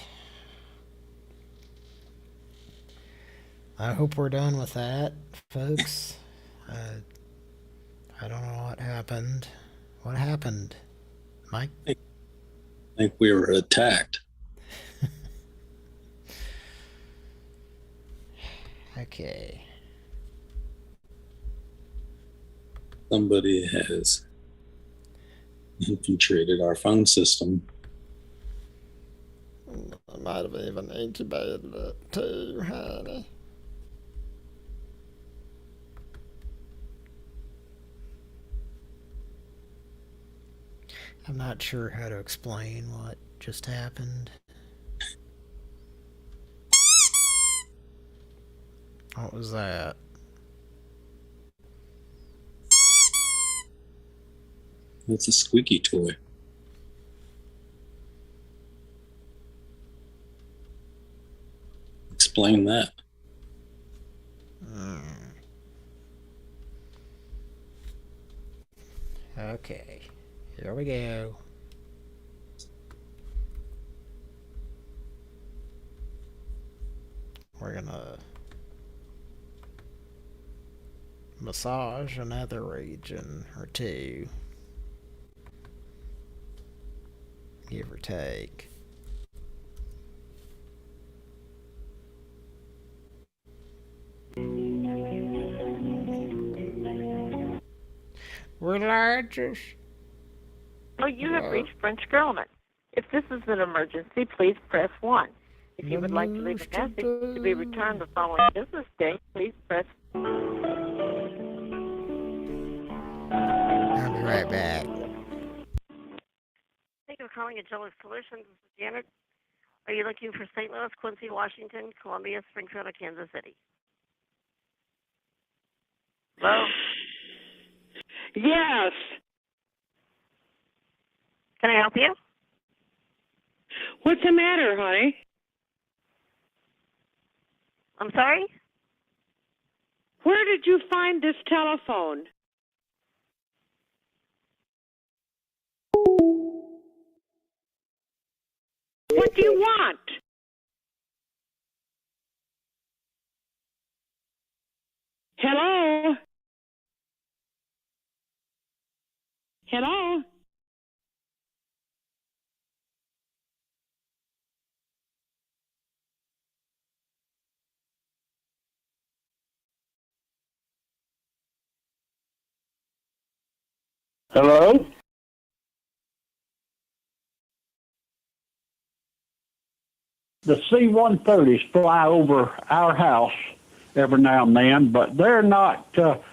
I hope we're done with that, folks. I don't know what happened. What happened, Mike? I think we were attacked. Okay. Somebody has infiltrated our phone system. I might have even incubated it too, honey. I'm not sure how to explain what just happened. What was that? It's a squeaky toy. Explain that. Okay, here we go. We're gonna massage another region or two, give or take. Relaxes. Oh, you have reached French Grillman. If this is an emergency, please press 1. If you would like to leave a message to be returned the following business day, please press. I'll be right back. Thank you for calling Agility Solutions. This is Janet. Are you looking for St. Louis, Quincy, Washington, Columbia, Springfield, or Kansas City? Hello? Yes. Can I help you? What's the matter, honey? I'm sorry? Where did you find this telephone? What do you want? Hello? Hello? Hello? The C-130s fly over our house every now and then, but they're not,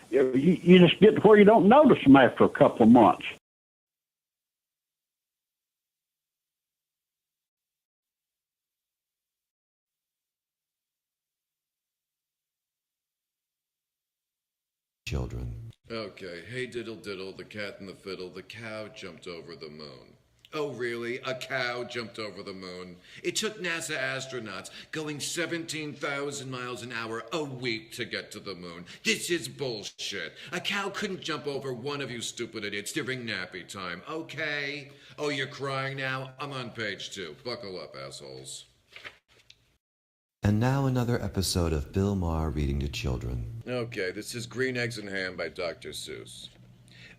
you just get to where you don't notice them after a couple of months. Children Okay, hey diddle diddle, the cat and the fiddle, the cow jumped over the moon. Oh really? A cow jumped over the moon. It took NASA astronauts going 17,000 miles an hour a week to get to the moon. This is bullshit. A cow couldn't jump over one of you stupid idiots during nappy time, okay? Oh, you're crying now? I'm on page 2. Buckle up, assholes. And now another episode of Bill Maher reading to children. Okay, this is Green Eggs and Ham by Dr. Seuss.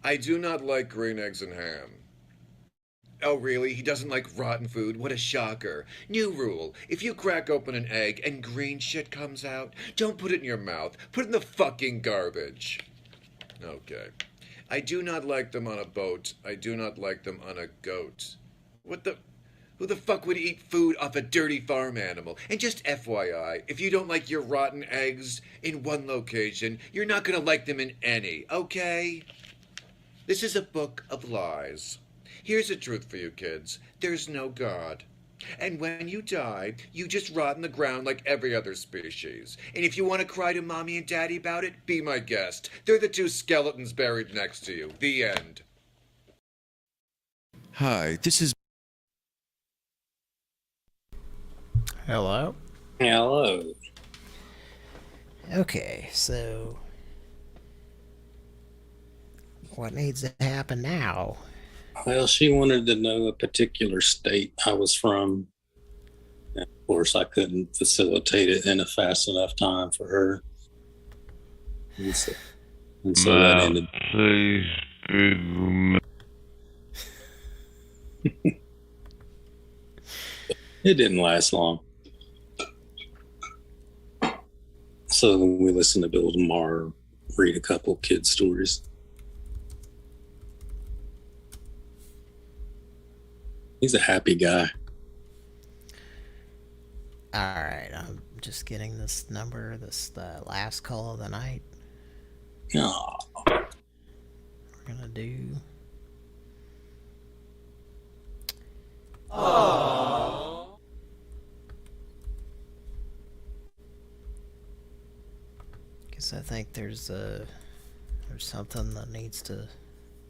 I do not like green eggs and ham. Oh, really? He doesn't like rotten food? What a shocker. New rule. If you crack open an egg and green shit comes out, don't put it in your mouth. Put it in the fucking garbage. Okay. I do not like them on a boat. I do not like them on a goat. Who the fuck would eat food off a dirty farm animal? And just FYI, if you don't like your rotten eggs in one location, you're not gonna like them in any, okay? This is a book of lies. Here's the truth for you kids. There's no God. And when you die, you just rot in the ground like every other species. And if you want to cry to mommy and daddy about it, be my guest. They're the 2 skeletons buried next to you. The end. Hi, this is... Hello? Hello. Okay, so what needs to happen now? Well, she wanted to know a particular state I was from. And of course, I couldn't facilitate it in a fast enough time for her. And so that ended. Please, It didn't last long. So we listened to Bill Maher read a couple kid stories. He's a happy guy. Alright, I'm just getting this number, the last call of the night. Oh. We're gonna do... Aww. Guess I think there's something that needs to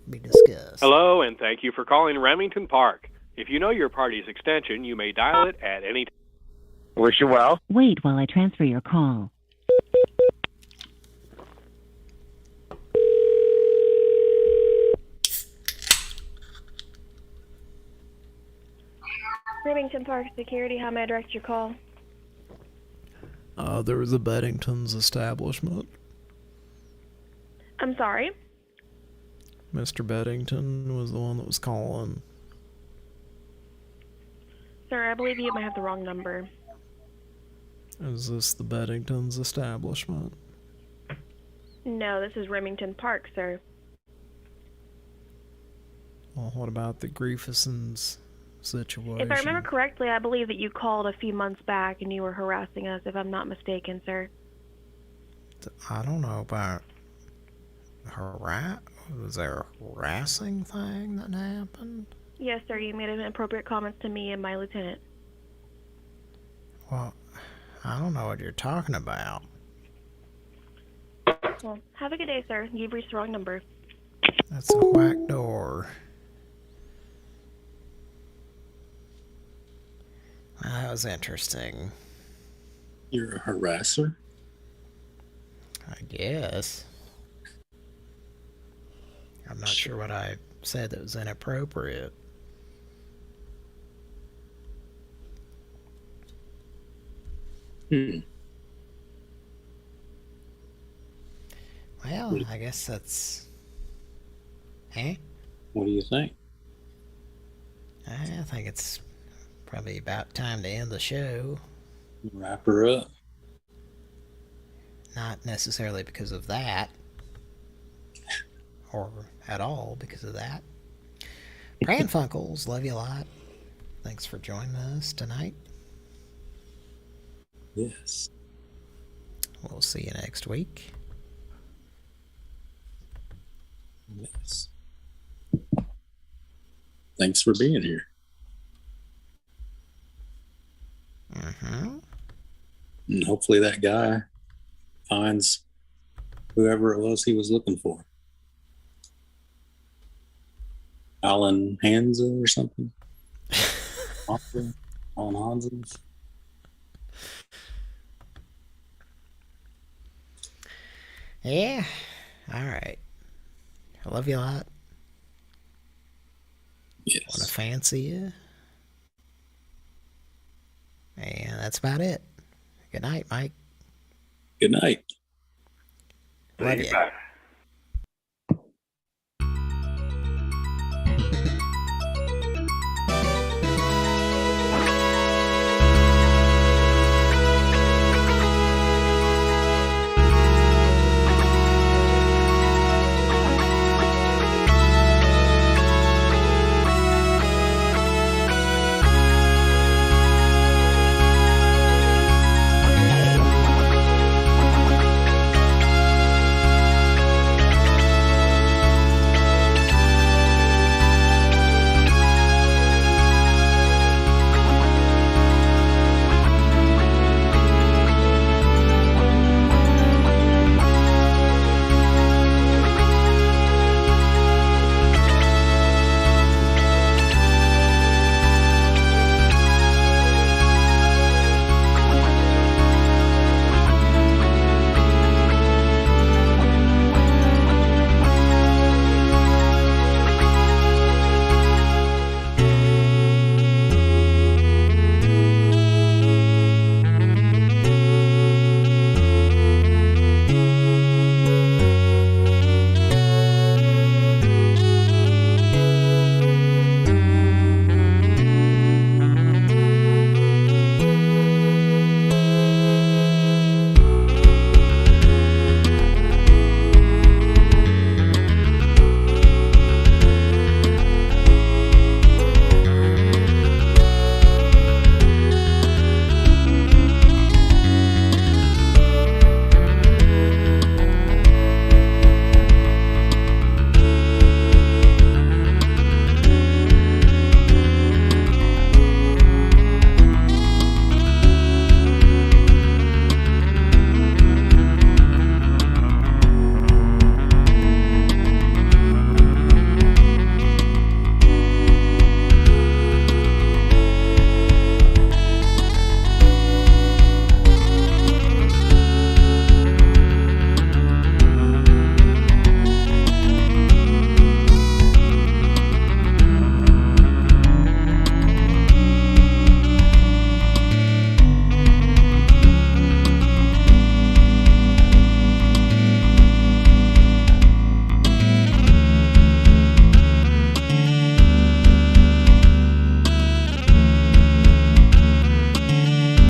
be discussed. Hello, and thank you for calling Remington Park. If you know your party's extension, you may dial it at any time. Wish you well. Wait while I transfer your call. Remington Park Security, how may I direct your call? There was a Beddington's establishment. I'm sorry? Mr. Beddington was the one that was calling. Sir, I believe you might have the wrong number. Is this the Beddington's establishment? No, this is Remington Park, sir. Well, what about the Griefeson's situation? If I remember correctly, I believe that you called a few months back and you were harassing us, if I'm not mistaken, sir. I don't know about was there a harassing thing that happened? Yes, sir, you made inappropriate comments to me and my lieutenant. Well, I don't know what you're talking about. Well, have a good day, sir. You've reached the wrong number. That's a whack door. That was interesting. You're a harasser? I guess. I'm not sure what I said that was inappropriate. Well, I guess that's... Eh? What do you think? I think it's probably about time to end the show. Wrap her up. Not necessarily because of that. Or at all because of that. Pran Funkels, love you a lot. Thanks for joining us tonight. Yes. We'll see you next week. Yes. Thanks for being here. And hopefully that guy finds whoever it was he was looking for. Alan Hansa or something. Alan Hansa. Yeah. All right. I love you a lot. Yes. Want to fancy you. And that's about it. Good night, Mike. Good night. Love you.